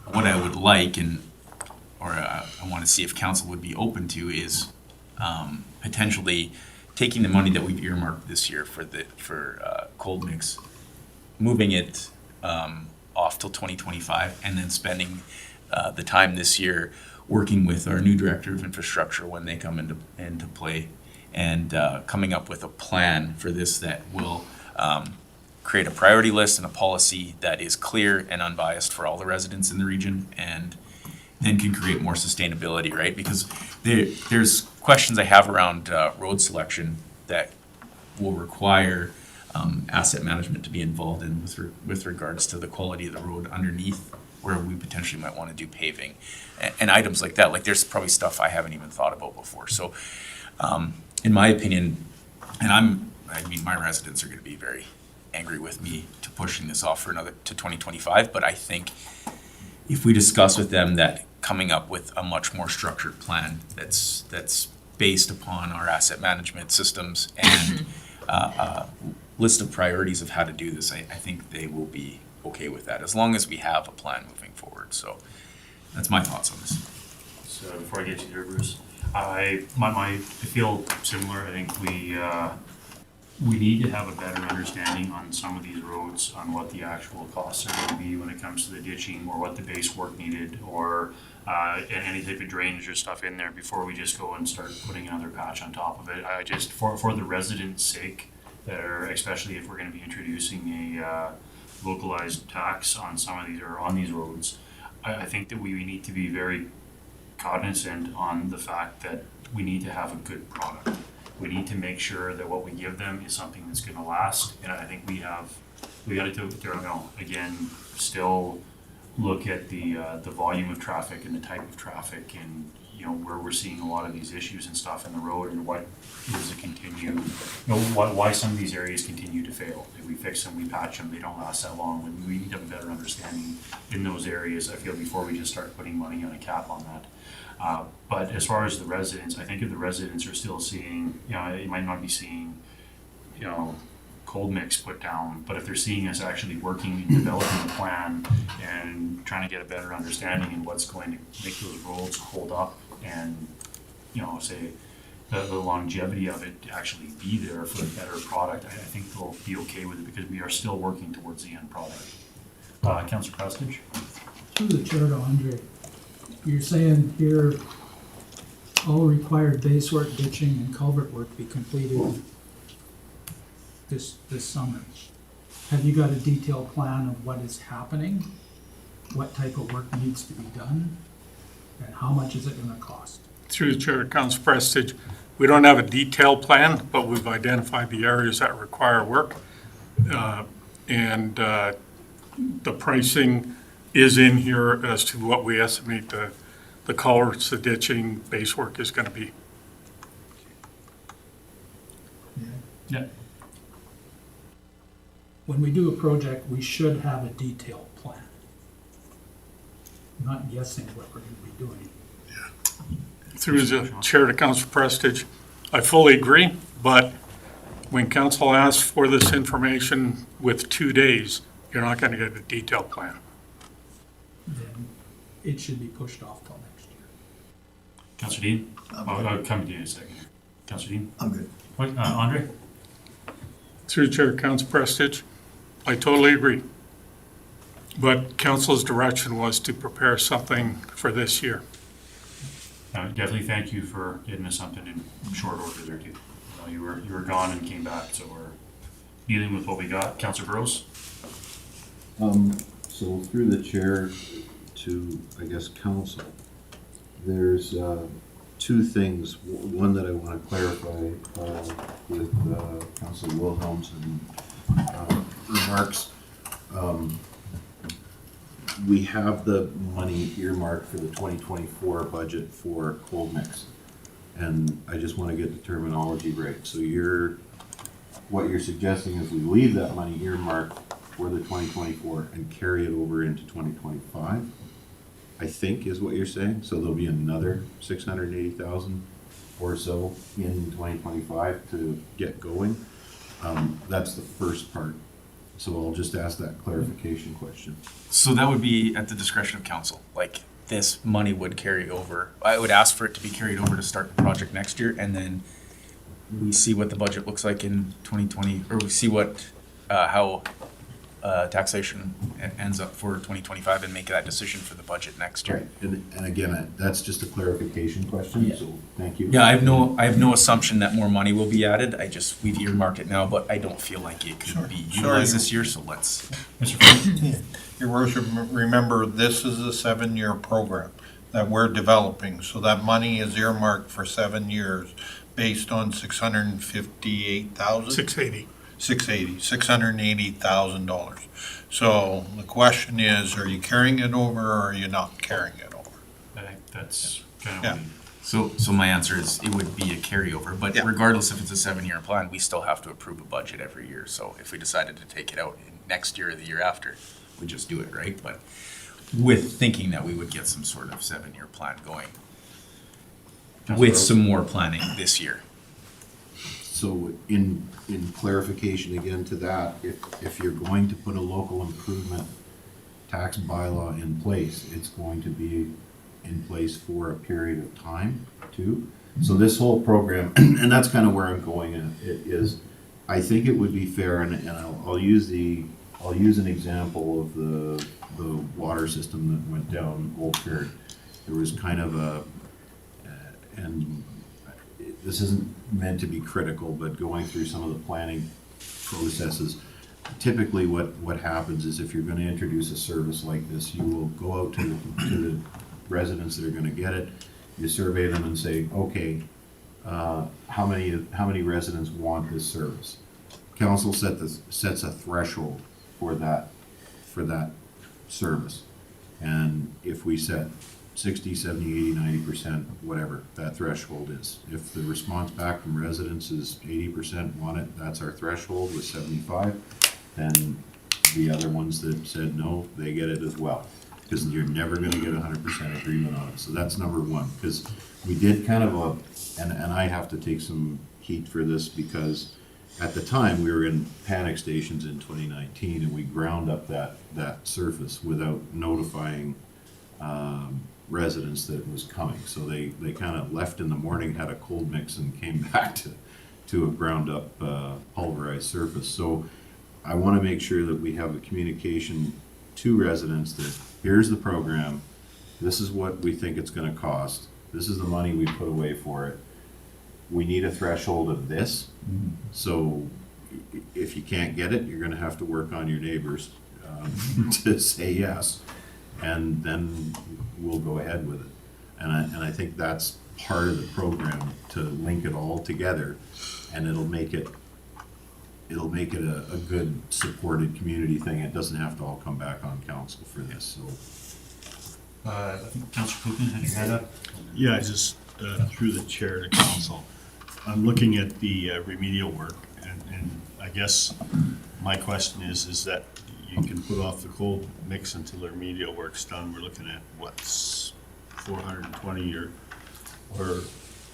Speaker 2: what I would like I want to see if council would be open to is potentially taking the money that we've earmarked this year for cold mix, moving it off till 2025, and then spending the time this year working with our new director of infrastructure when they come into play, and coming up with a plan for this that will create a priority list and a policy that is clear and unbiased for all the residents in the region, and then can create more sustainability, right? Because there's questions I have around road selection that will require asset management to be involved in with regards to the quality of the road underneath, where we potentially might want to do paving and items like that. Like, there's probably stuff I haven't even thought about before. So in my opinion, and my residents are going to be very angry with me to pushing this off to 2025, but I think if we discuss with them that coming up with a much more structured plan that's based upon our asset management systems and a list of priorities of how to do this, I think they will be okay with that, as long as we have a plan moving forward. So that's my thoughts on this.
Speaker 1: So before I get to there, Bruce, I feel similar. I think we need to have a better understanding on some of these roads on what the actual costs are going to be when it comes to the ditching, or what the base work needed, or any type of drainage or stuff in there before we just go and start putting another patch on top of it. I just, for the residents' sake, especially if we're going to be introducing a localized tax on some of these, or on these roads, I think that we need to be very cognizant on the fact that we need to have a good product. We need to make sure that what we give them is something that's gonna last, and I think we gotta do, again, still look at the volume of traffic and the type of traffic and, where we're seeing a lot of these issues and stuff in the road and what is a why some of these areas continue to fail. If we fix them, we patch them, they don't last that long. We need to have a better understanding in those areas, I feel, before we just start putting money on a cap on that. But as far as the residents, I think if the residents are still seeing, you might not be seeing, cold mix put down, but if they're seeing us actually working and developing a plan and trying to get a better understanding in what's going to make those roads hold up and, say, the longevity of it to actually be there for a better product, I think they'll be okay with it because we are still working towards the end product. Councillor Prestige?
Speaker 6: Through the chair to Andre, you're saying here, all required base work, ditching, and culvert work be completed this summer. Have you got a detailed plan of what is happening? What type of work needs to be done? And how much is it gonna cost?
Speaker 11: Through the chair to Council Prestige, we don't have a detailed plan, but we've identified the areas that require work. And the pricing is in here as to what we estimate the culverts, the ditching, base work is gonna be.
Speaker 1: Yeah.
Speaker 6: When we do a project, we should have a detailed plan. Not guessing what we're gonna be doing.
Speaker 11: Through the chair to Council Prestige, I fully agree, but when council asks for this information with 2 days, you're not gonna get a detailed plan.
Speaker 6: Then it should be pushed off till next year.
Speaker 1: Councillor Dean? I'll come to you in a second. Councillor Dean?
Speaker 3: I'm good.
Speaker 1: What, Andre?
Speaker 11: Through the chair to Council Prestige, I totally agree. But council's direction was to prepare something for this year.
Speaker 1: Definitely thank you for getting us something in short order there too. You were gone and came back, so we're dealing with what we got. Councillor Burrows?
Speaker 5: So through the chair to, I guess, council, there's two things. One that I want to clarify with Councilor Wilhelm's remarks. We have the money earmarked for the 2024 budget for cold mix. And I just want to get the terminology right. So what you're suggesting is we leave that money earmarked for the 2024 and carry it over into 2025, I think is what you're saying. So there'll be another 680,000 or so in 2025 to get going. That's the first part. So I'll just ask that clarification question.
Speaker 2: So that would be at the discretion of council, like this money would carry over. I would ask for it to be carried over to start the project next year, and then we see what the budget looks like in 2020, or we see what, how taxation ends up for 2025 and make that decision for the budget next year.
Speaker 5: And again, that's just a clarification question, so thank you.
Speaker 2: Yeah, I have no assumption that more money will be added. We've earmarked it now, but I don't feel like it could be utilized this year, so let's.
Speaker 1: Mr. Frank?
Speaker 7: Your worship, remember, this is a 7-year program that we're developing, so that money is earmarked for 7 years based on 658,000?
Speaker 11: 680.
Speaker 7: $680,000. So the question is, are you carrying it over or are you not carrying it over?
Speaker 1: I think that's kind
Speaker 7: Yeah.
Speaker 1: of.
Speaker 2: So my answer is it would be a carryover, but
Speaker 7: Yeah.
Speaker 2: regardless if it's a 7-year plan, we still have to approve a budget every year. So if we decided to take it out next year or the year after, we just do it, right? But with thinking that we would get some sort of 7-year plan going with some more planning this year.
Speaker 5: So in clarification again to that, if you're going to put a local improvement tax bylaw in place, it's going to be in place for a period of time too. So this whole program, and that's kind of where I'm going at, it is, I think it would be fair, and I'll use an example of the water system that went down Old Ferry. There was kind of and this isn't meant to be critical, but going through some of the planning processes, typically what happens is if you're gonna introduce a service like this, you will go out to the residents that are gonna get it, you survey them and say, okay, how many residents want this service? Council sets a threshold for that service. And if we set 60, 70, 80, 90%, whatever that threshold is. If the response back from residents is 80% want it, that's our threshold with 75. Then the other ones that said no, they get it as well. Because you're never gonna get 100% agreement on it. So that's number one. Because we did kind of and I have to take some heat for this because at the time we were in panic stations in 2019 and we ground up that surface without notifying residents that it was coming. So they kind of left in the morning, had a cold mix and came back to a ground up pulverized surface. So I want to make sure that we have a communication to residents that here's the program, this is what we think it's going to cost, this is the money we put away for it. We need a threshold of this. So if you can't get it, you're going to have to work on your neighbors to say yes. And then we'll go ahead with it. And I think that's part of the program to link it all together, and it'll make it a good supported community thing. It doesn't have to all come back on council for this. So
Speaker 1: I think Councillor Poopin had your hand up.
Speaker 8: Yeah, I just, through the chair to council, I'm looking at the remedial work, and I guess my question is that you can put off the cold mix until the remedial work's done. We're looking at what's 420 or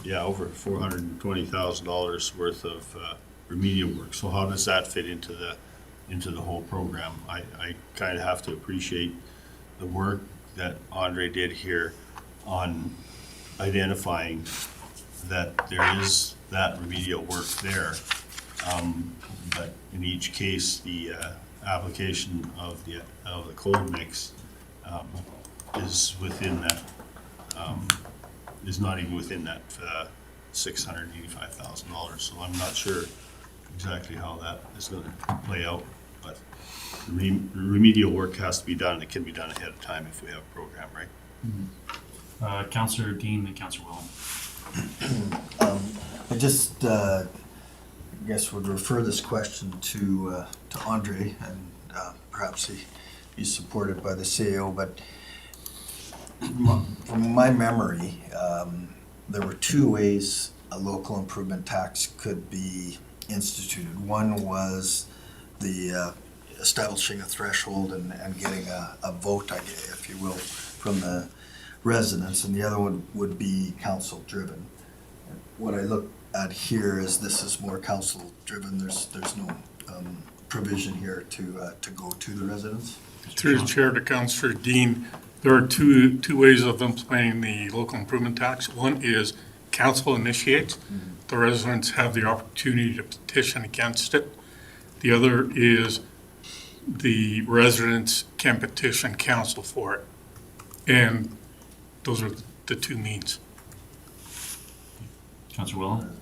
Speaker 8: yeah, over $420,000 worth of remedial work. So how does that fit into the whole program? I kind of have to appreciate the work that Andre did here on identifying that there is that remedial work there. But in each case, the application of the cold mix is within that, is not even within that $685,000. So I'm not sure exactly how that is going to play out, but the remedial work has to be done. It can be done ahead of time if we have a program, right?
Speaker 1: Councillor Dean and Councillor Willem.
Speaker 3: I just, guess would refer this question to Andre, and perhaps he's supported by the CAO, but from my memory, there were two ways a local improvement tax could be instituted. One was the establishing a threshold and getting a vote, if you will, from the residents, and the other one would be council driven. What I look at here is this is more council driven. There's no provision here to go to the residents.
Speaker 11: Through the chair to Councillor Dean, there are two ways of implementing the local improvement tax. One is council initiates. The residents have the opportunity to petition against it. The other is the residents can petition council for it. And those are the two means.
Speaker 1: Councillor Willem.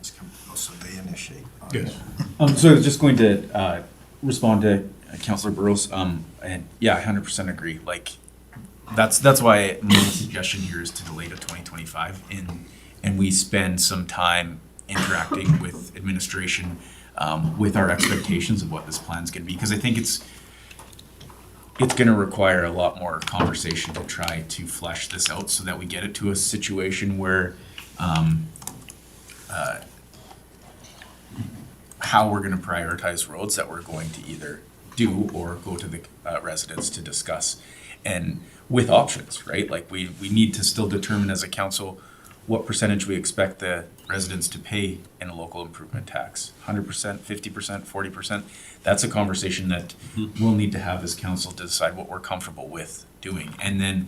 Speaker 3: So they initiate.
Speaker 11: Yes.
Speaker 2: So I was just going to respond to Councillor Burrows. And yeah, I 100% agree. Like, that's why my suggestion here is to delay to 2025, and we spend some time interacting with administration, with our expectations of what this plan's going to be, because I think it's going to require a lot more conversation to try to flesh this out so that we get it to a situation where how we're going to prioritize roads that we're going to either do or go to the residents to discuss, and with options, right? Like we need to still determine as a council what percentage we expect the residents to pay in a local improvement tax. 100%, 50%, 40%. That's a conversation that we'll need to have as council to decide what we're comfortable with doing. And then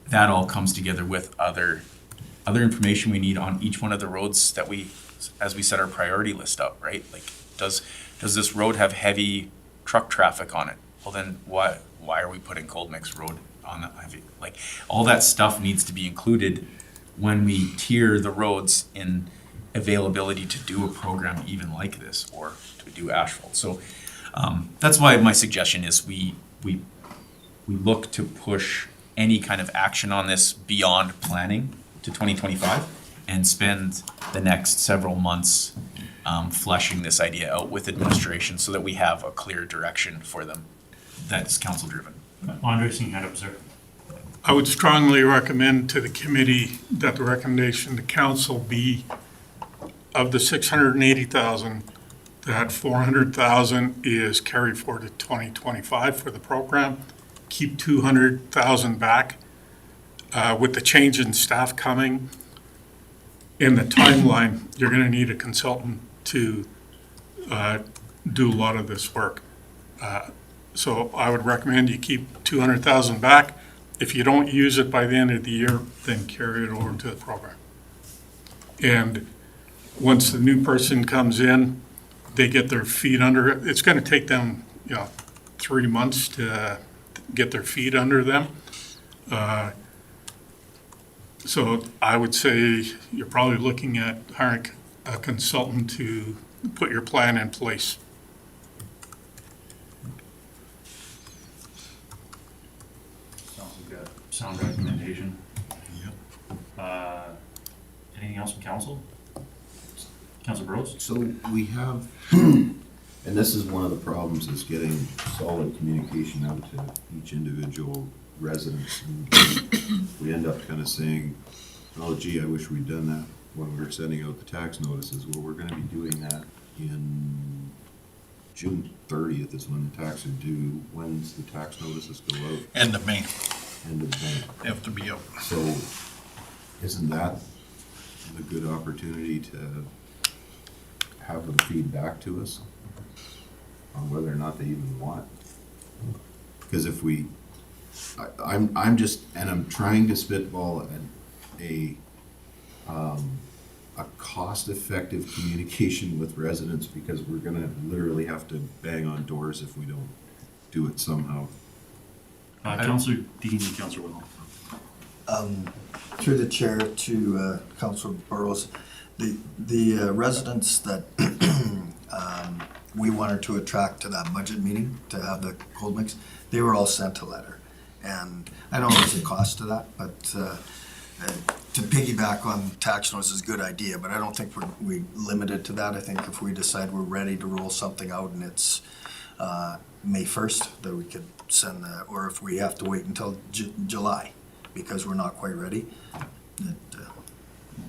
Speaker 2: that all comes together with other information we need on each one of the roads that as we set our priority list up, right? Like, does this road have heavy truck traffic on it? Well, then why are we putting cold mix road on that heavy? Like, all that stuff needs to be included when we tier the roads in availability to do a program even like this, or to do asphalt. So That's why my suggestion is we look to push any kind of action on this beyond planning to 2025 and spend the next several months fleshing this idea out with administration so that we have a clear direction for them that's council driven.
Speaker 1: Andre, seeing hand up, sir.
Speaker 11: I would strongly recommend to the committee that the recommendation to council be of the 680,000, that 400,000 is carried forward to 2025 for the program. Keep 200,000 back. With the change in staff coming in the timeline, you're going to need a consultant to do a lot of this work. So I would recommend you keep 200,000 back. If you don't use it by the end of the year, then carry it over to the program. And once the new person comes in, they get their feet under it. It's going to take them, 3 months to get their feet under them. So I would say you're probably looking at hiring a consultant to put your plan in place.
Speaker 1: Sounds like a sound recommendation. Anything else from council? Councilor Burrows?
Speaker 5: So we have, and this is one of the problems, is getting solid communication out to each individual residents. And we end up kind of saying, oh gee, I wish we'd done that when we were sending out the tax notices. Well, we're gonna be doing that in June 30th is when the taxes are due. When's the tax notices go out?
Speaker 7: End of May,
Speaker 5: End of May.
Speaker 7: have to be out.
Speaker 5: So isn't that a good opportunity to have them feed back to us on whether or not they even want? Because if we, I'm just, and I'm trying to spitball a cost-effective communication with residents, because we're gonna literally have to bang on doors if we don't do it somehow.
Speaker 1: Councilor Dean and Councilor Wilhelm.
Speaker 3: Through the chair to Councilor Burrows, the residents that we wanted to attract to that budget meeting to have the cold mix, they were all sent a letter. And I know there's a cost to that, but to piggyback on tax notice is a good idea, but I don't think we limited to that. I think if we decide we're ready to roll something out and it's May 1st, that we could send that, or if we have to wait until July because we're not quite ready.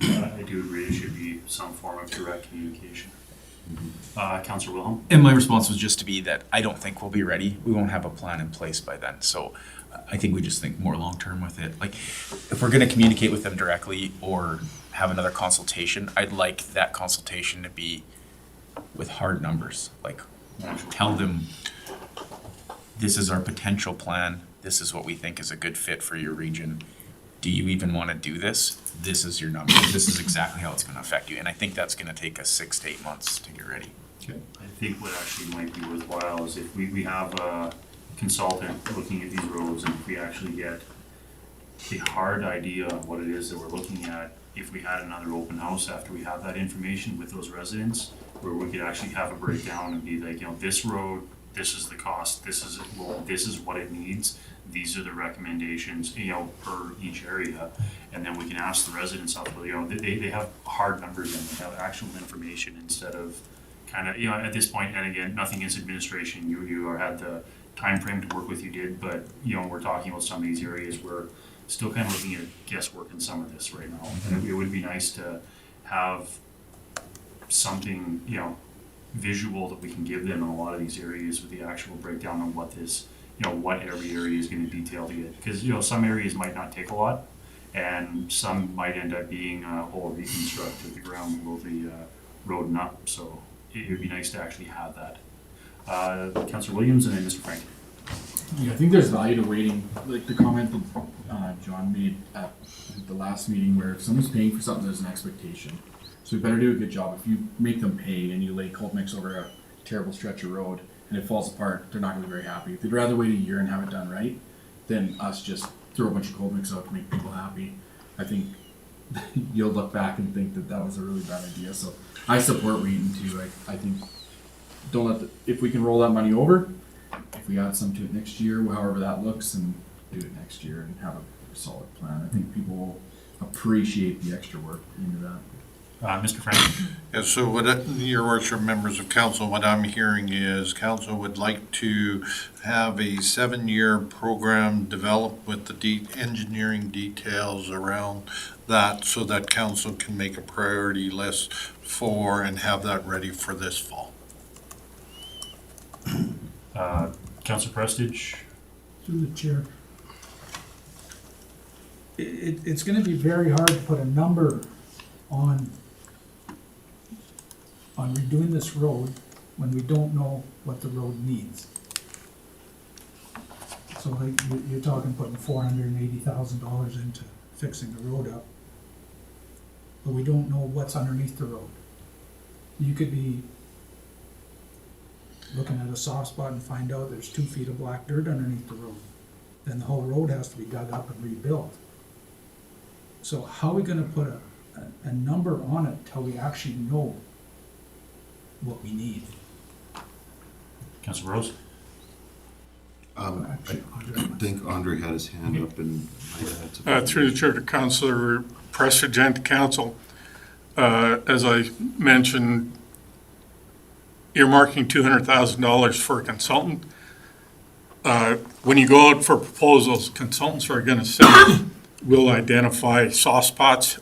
Speaker 1: I do agree, it should be some form of direct communication. Councilor Wilhelm?
Speaker 2: And my response was just to be that I don't think we'll be ready. We won't have a plan in place by then. So I think we just think more long-term with it. Like, if we're gonna communicate with them directly or have another consultation, I'd like that consultation to be with hard numbers. Like, tell them, this is our potential plan. This is what we think is a good fit for your region. Do you even want to do this? This is your number. This is exactly how it's going to affect you. And I think that's going to take us 6 to 8 months to get ready.
Speaker 1: Okay. I think what actually might be worthwhile is if we have a consultant looking at these roads, and if we actually get a hard idea of what it is that we're looking at, if we had another open house after we have that information with those residents, where we could actually have a breakdown and be like, this road, this is the cost, this is what it needs, these are the recommendations, per each area, and then we can ask the residents out there, they have hard numbers and they have actual information instead of kind of, at this point, and again, nothing is administration, you had the time frame to work with, you did, but, we're talking about some of these areas where still kind of looking at guesswork in some of this right now. And it would be nice to have something, visual that we can give them in a lot of these areas with the actual breakdown of what this, what every area is going to detail to get. Because, some areas might not take a lot, and some might end up being a whole reconstruct of the ground below the road and up. So it would be nice to actually have that. Councillor Williams and then Mr. Frank.
Speaker 10: Yeah, I think there's value to waiting, like the comment that John made at the last meeting, where if someone's paying for something, there's an expectation. So we better do a good job. If you make them pay and you lay cold mix over a terrible stretch of road and it falls apart, they're not gonna be very happy. They'd rather wait a year and have it done right than us just throw a bunch of cold mix out to make people happy. I think you'll look back and think that that was a really bad idea. So I support waiting too. I think don't let if we can roll that money over, if we add some to it next year, however that looks, and do it next year and have a solid plan. I think people will appreciate the extra work into that.
Speaker 1: Mr. Frank?
Speaker 7: Yeah, so your worship, members of council, what I'm hearing is council would like to have a 7-year program developed with the engineering details around that so that council can make a priority list for and have that ready for this fall.
Speaker 1: Councilor Prestige?
Speaker 6: Through the chair. It's gonna be very hard to put a number on redoing this road when we don't know what the road needs. So like, you're talking putting $480,000 into fixing the road up, but we don't know what's underneath the road. You could be looking at a soft spot and find out there's 2 feet of black dirt underneath the road. Then the whole road has to be dug up and rebuilt. So how are we gonna put a number on it till we actually know what we need?
Speaker 1: Councilor Rose?
Speaker 5: I think Andre had his hand up and might have had some-
Speaker 11: Through the chair to Councilor Prestige and to council, as I mentioned, earmarking $200,000 for a consultant. When you go out for proposals, consultants are gonna say, we'll identify soft spots.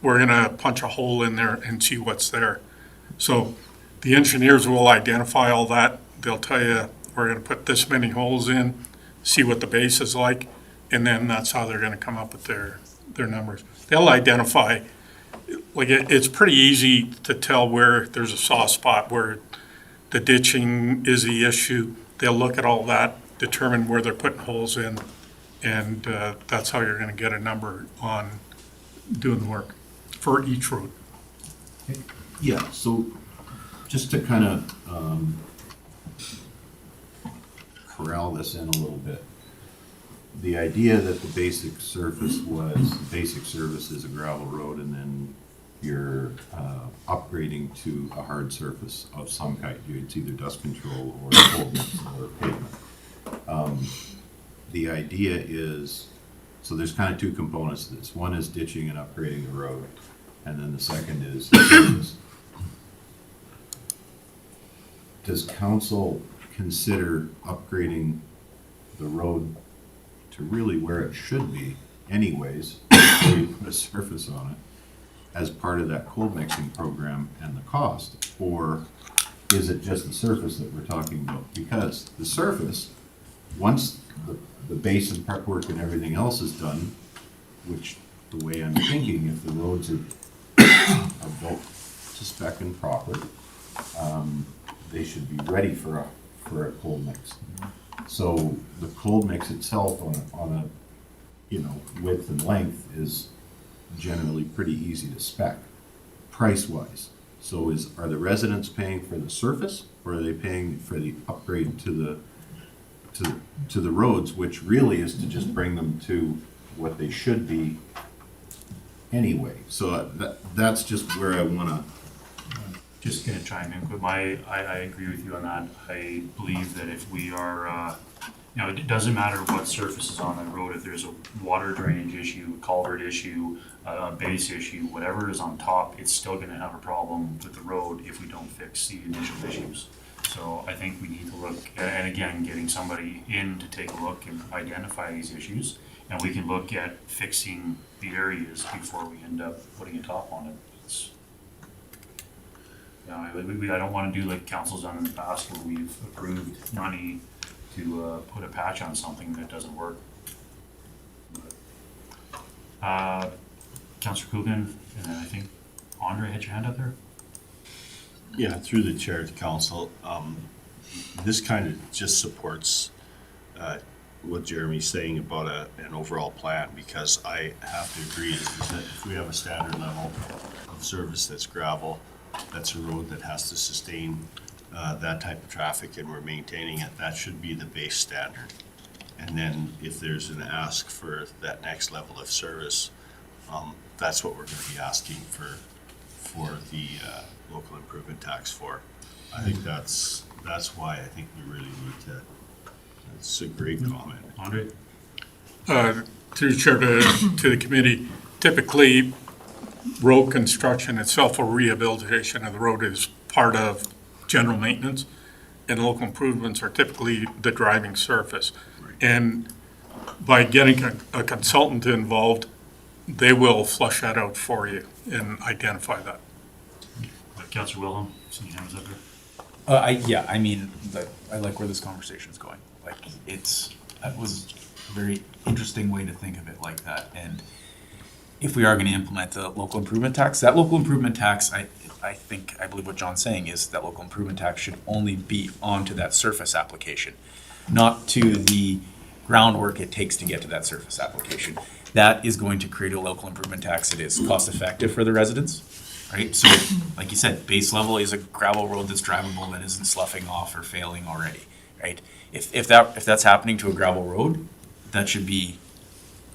Speaker 11: We're gonna punch a hole in there and see what's there. So the engineers will identify all that. They'll tell you, we're gonna put this many holes in, see what the base is like, and then that's how they're gonna come up with their numbers. They'll identify, like, it's pretty easy to tell where there's a soft spot, where the ditching is the issue. They'll look at all that, determine where they're putting holes in, and that's how you're gonna get a number on doing the work for each road.
Speaker 5: Yeah, so just to kind of corral this in a little bit, the idea that the basic surface is a gravel road, and then you're upgrading to a hard surface of some kind. It's either dust control or cold mix or pavement. The idea is, so there's kind of 2 components to this. One is ditching and upgrading the road, and then the second is surface. Does council consider upgrading the road to really where it should be anyways, before you put a surface on it, as part of that cold mixing program and the cost? Or is it just the surface that we're talking about? Because the surface, once the base and prep work and everything else is done, which the way I'm thinking, if the roads are built to spec and proper, they should be ready for a cold mix. So the cold mix itself on a width and length is generally pretty easy to spec, price-wise. So are the residents paying for the surface, or are they paying for the upgrade to the roads, which really is to just bring them to what they should be anyway? So that's just where I wanna.
Speaker 1: Just gonna chime in quick. I agree with you on that. I believe that if we are, it doesn't matter what surface is on the road. If there's a water drainage issue, culvert issue, a base issue, whatever is on top, it's still gonna have a problem with the road if we don't fix the initial issues. So I think we need to look, and again, getting somebody in to take a look and identify these issues, and we can look at fixing the areas before we end up putting a top on it. I don't want to do like council's done in the past, where we've approved money to put a patch on something that doesn't work. Councilor Coogan, and then I think Andre had your hand up there.
Speaker 8: Yeah, through the chair to council, this kind of just supports what Jeremy's saying about an overall plan, because I have to agree is that if we have a standard level of service that's gravel, that's a road that has to sustain that type of traffic, and we're maintaining it, that should be the base standard. And then if there's an ask for that next level of service, that's what we're going to be asking for the local improvement tax for. I think that's why I think we really need to, it's a great comment.
Speaker 1: Andre?
Speaker 11: Through the chair to the committee, typically, road construction itself or rehabilitation of the road is part of general maintenance, and local improvements are typically the driving surface. And by getting a consultant involved, they will flush that out for you and identify that.
Speaker 1: Councillor Wilhelm, see your hands up there.
Speaker 2: I mean, I like where this conversation is going. Like, that was a very interesting way to think of it like that. And if we are gonna implement a local improvement tax, that local improvement tax, I believe what John's saying is that local improvement tax should only be onto that surface application, not to the groundwork it takes to get to that surface application. That is going to create a local improvement tax that is cost effective for the residents, right? So, like you said, base level is a gravel road that's drivable that isn't sloughing off or failing already, right? If that's happening to a gravel road, that should be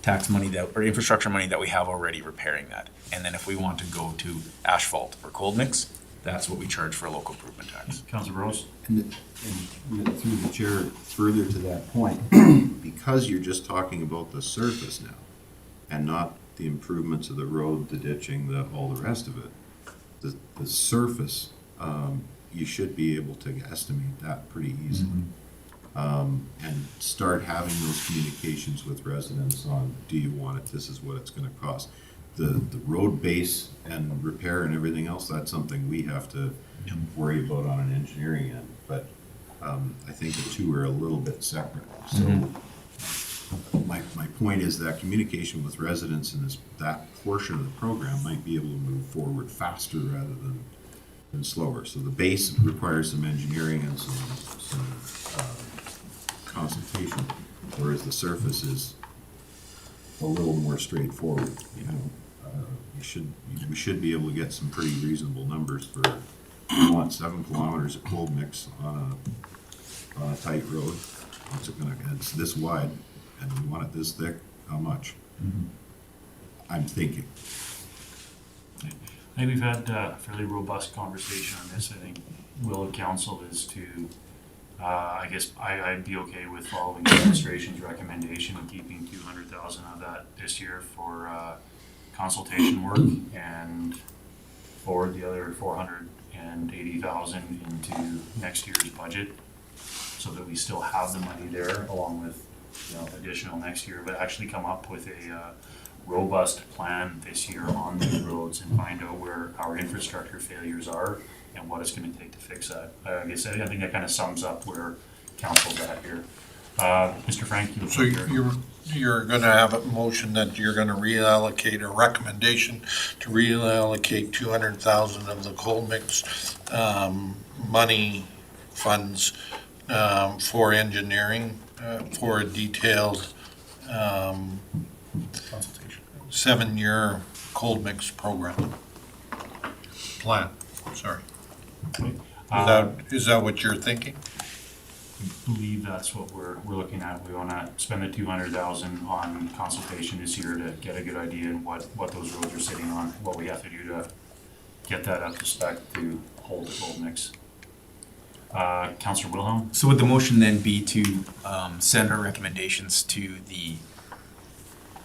Speaker 2: tax money or infrastructure money that we have already repairing that. And then if we want to go to asphalt or cold mix, that's what we charge for a local improvement tax.
Speaker 1: Councillor Rose?
Speaker 5: And through the chair, further to that point, because you're just talking about the surface now and not the improvements of the road, the ditching, all the rest of it, the surface, you should be able to estimate that pretty easily. And start having those communications with residents on, do you want it, this is what it's gonna cost. The road base and repair and everything else, that's something we have to worry about on an engineering end, but I think the two are a little bit separate. So my point is that communication with residents in that portion of the program might be able to move forward faster rather than slower. So the base requires some engineering and some consultation, whereas the surface is a little more straightforward. You know, we should be able to get some pretty reasonable numbers for, we want 7 kilometers of cold mix on a tight road. It's this wide, and we want it this thick. How much? I'm thinking.
Speaker 1: I think we've had a fairly robust conversation on this. I think will of council is to, I guess I'd be okay with following the administration's recommendation and keeping 200,000 of that this year for consultation work and forward the other 480,000 into next year's budget so that we still have the money there along with, you know, additional next year, but actually come up with a robust plan this year on these roads and find out where our infrastructure failures are and what it's going to take to fix that. I guess I think that kind of sums up where council's at here. Mr. Frank, you.
Speaker 7: So you're gonna have a motion that you're gonna reallocate, a recommendation to reallocate 200,000 of the coal mix money funds for engineering for a detailed
Speaker 2: Consultation.
Speaker 7: 7-year cold mix program plan. Sorry. Is that what you're thinking?
Speaker 1: I believe that's what we're looking at. We want to spend the 200,000 on consultation this year to get a good idea of what those roads are sitting on, what we have to do to get that up to spec to hold the cold mix. Councillor Wilhelm?
Speaker 2: So would the motion then be to send our recommendations to the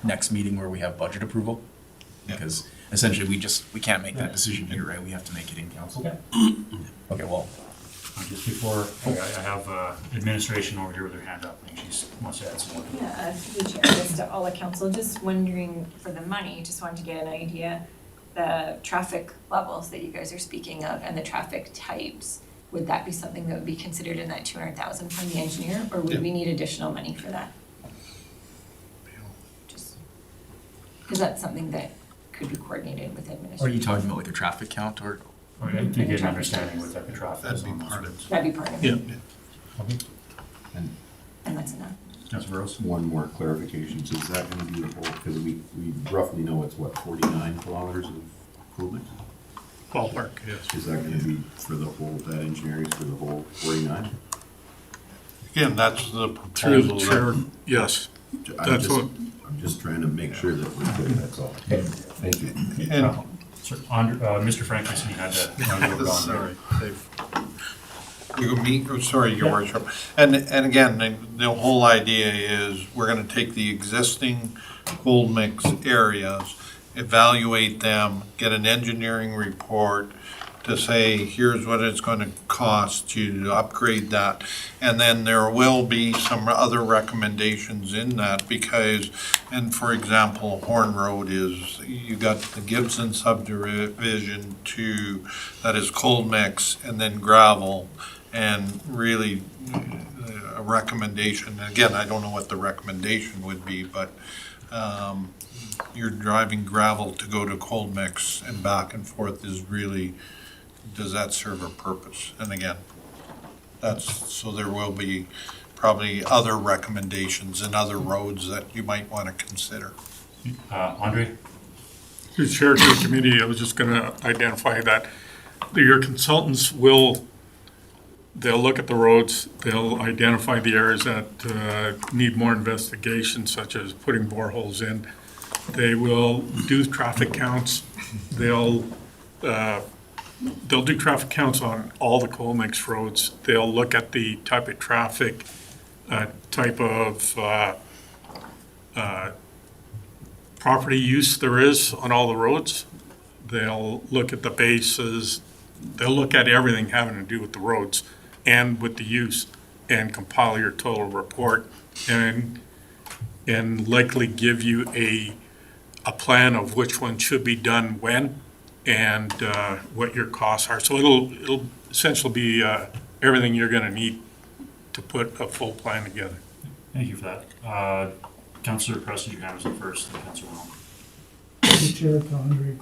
Speaker 2: next meeting where we have budget approval? Because essentially we can't make that decision here, right? We have to make it in council. Okay, well.
Speaker 1: Just before, I have administration over here with her hand up. I think she wants to add some more.
Speaker 12: Yeah, through the chair, just to all the council, just wondering for the money, just wanted to get an idea, the traffic levels that you guys are speaking of and the traffic types, would that be something that would be considered in that 200,000 from the engineer, or would we need additional money for that? Just, because that's something that could be coordinated with administration.
Speaker 2: Are you talking about like a traffic count or?
Speaker 1: Okay, to get an understanding what type of traffic is
Speaker 7: That'd be
Speaker 1: on those
Speaker 7: part of
Speaker 1: roads.
Speaker 12: That'd be part of it,
Speaker 7: Yeah.
Speaker 12: and that's enough.
Speaker 1: Councillor Rose?
Speaker 5: One more clarification, so is that gonna be the whole, because we roughly know it's what, 49 kilometers of improvement?
Speaker 11: Ballpark, yes.
Speaker 5: Is that gonna be for the whole, that engineering is for the whole 49?
Speaker 7: Again, that's the
Speaker 11: Through the
Speaker 7: proposal.
Speaker 11: chair, yes. That's what,
Speaker 5: I'm just trying to make sure that we're good, that's all. Thank you.
Speaker 7: And
Speaker 1: Sir, Mr. Frank, you had to.
Speaker 7: sorry, Dave. Sorry, Your Worship. And again, the whole idea is we're gonna take the existing cold mix areas, evaluate them, get an engineering report to say, here's what it's gonna cost to upgrade that. And then there will be some other recommendations in that because, and for example, Horn Road is, you got the Gibson subdivision that is cold mix and then gravel. And really, a recommendation, again, I don't know what the recommendation would be, but you're driving gravel to go to cold mix and back and forth is really, does that serve a purpose? And again, so there will be probably other recommendations and other roads that you might want to consider.
Speaker 1: Andre?
Speaker 11: Through the chair to the committee, I was just gonna identify that your consultants they'll look at the roads, they'll identify the areas that need more investigation, such as putting boreholes in. They will do traffic counts. They'll do traffic counts on all the coal mix roads. They'll look at the type of traffic, type of property use there is on all the roads. They'll look at the bases. They'll look at everything having to do with the roads and with the use and compile your total report and likely give you a plan of which one should be done when and what your costs are. So it'll essentially be everything you're gonna need to put a full plan together.
Speaker 1: Thank you for that. Councillor Preston, your hand was up first, and Councillor Wong.
Speaker 6: Mr. Chair, to Andre,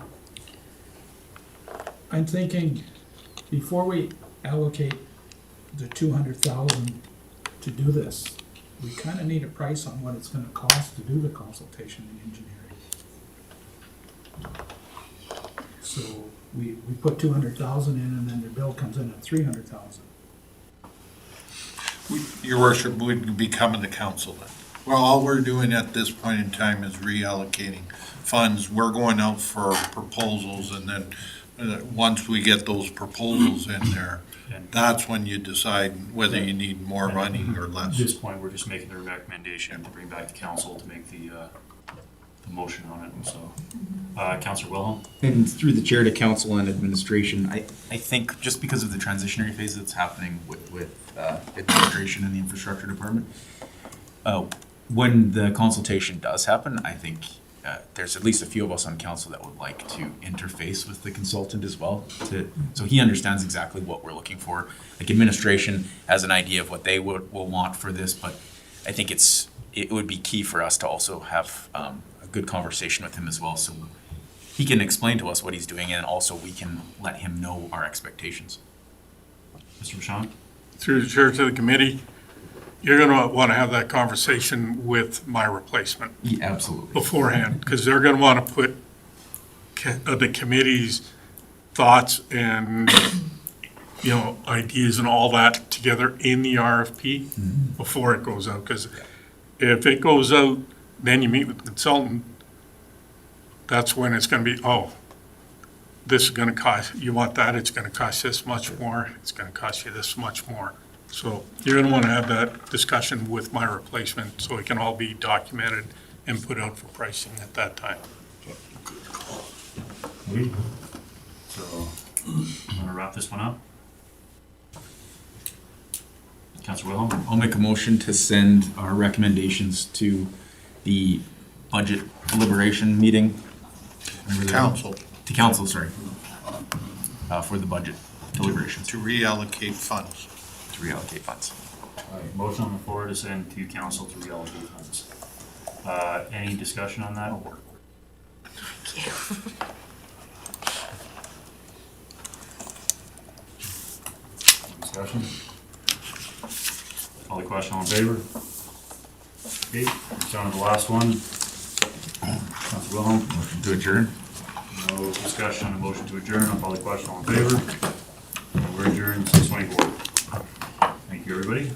Speaker 6: I'm thinking, before we allocate the 200,000 to do this, we kind of need a price on what it's going to cost to do the consultation and engineering. So we put 200,000 in, and then the bill comes in at 300,000.
Speaker 7: Your Worship, would be coming to council then. Well, all we're doing at this point in time is reallocating funds. We're going out for proposals, and then once we get those proposals in there, that's when you decide whether you need more money or less.
Speaker 1: At this point, we're just making the recommendation to bring back to council to make the motion on it, and so. Councillor Wilhelm?
Speaker 2: And through the chair to council and administration, I think just because of the transitionary phase that's happening with administration and the infrastructure department, when the consultation does happen, I think there's at least a few of us on council that would like to interface with the consultant as well, so he understands exactly what we're looking for. Like administration has an idea of what they will want for this, but I think it would be key for us to also have a good conversation with him as well, so he can explain to us what he's doing, and also we can let him know our expectations.
Speaker 1: Mr. Bashan?
Speaker 11: Through the chair to the committee, you're gonna wanna have that conversation with my replacement
Speaker 2: Yeah, absolutely.
Speaker 11: beforehand, because they're gonna wanna put the committee's thoughts and, ideas and all that together in the RFP before it goes out, because if it goes out, then you meet with the consultant, that's when it's gonna be, this is gonna cost, you want that, it's gonna cost this much more, it's gonna cost you this much more. So you're gonna wanna have that discussion with my replacement, so it can all be documented and put out for pricing at that time.
Speaker 1: So, I'm gonna wrap this one up. Councillor Wilhelm?
Speaker 2: I'll make a motion to send our recommendations to the budget deliberation meeting.
Speaker 7: Council,
Speaker 2: To council, sorry. For the budget deliberations,
Speaker 7: to reallocate funds.
Speaker 2: to reallocate funds.
Speaker 1: Motion on the floor to send to council to reallocate funds. Any discussion on that? Discussion? All the question, all in favor? Okay, down to the last one. Councillor Wilhelm?
Speaker 2: Motion to adjourn.
Speaker 1: No discussion, a motion to adjourn, I'll call the question, all in favor? We're adjourned 6:24. Thank you, everybody.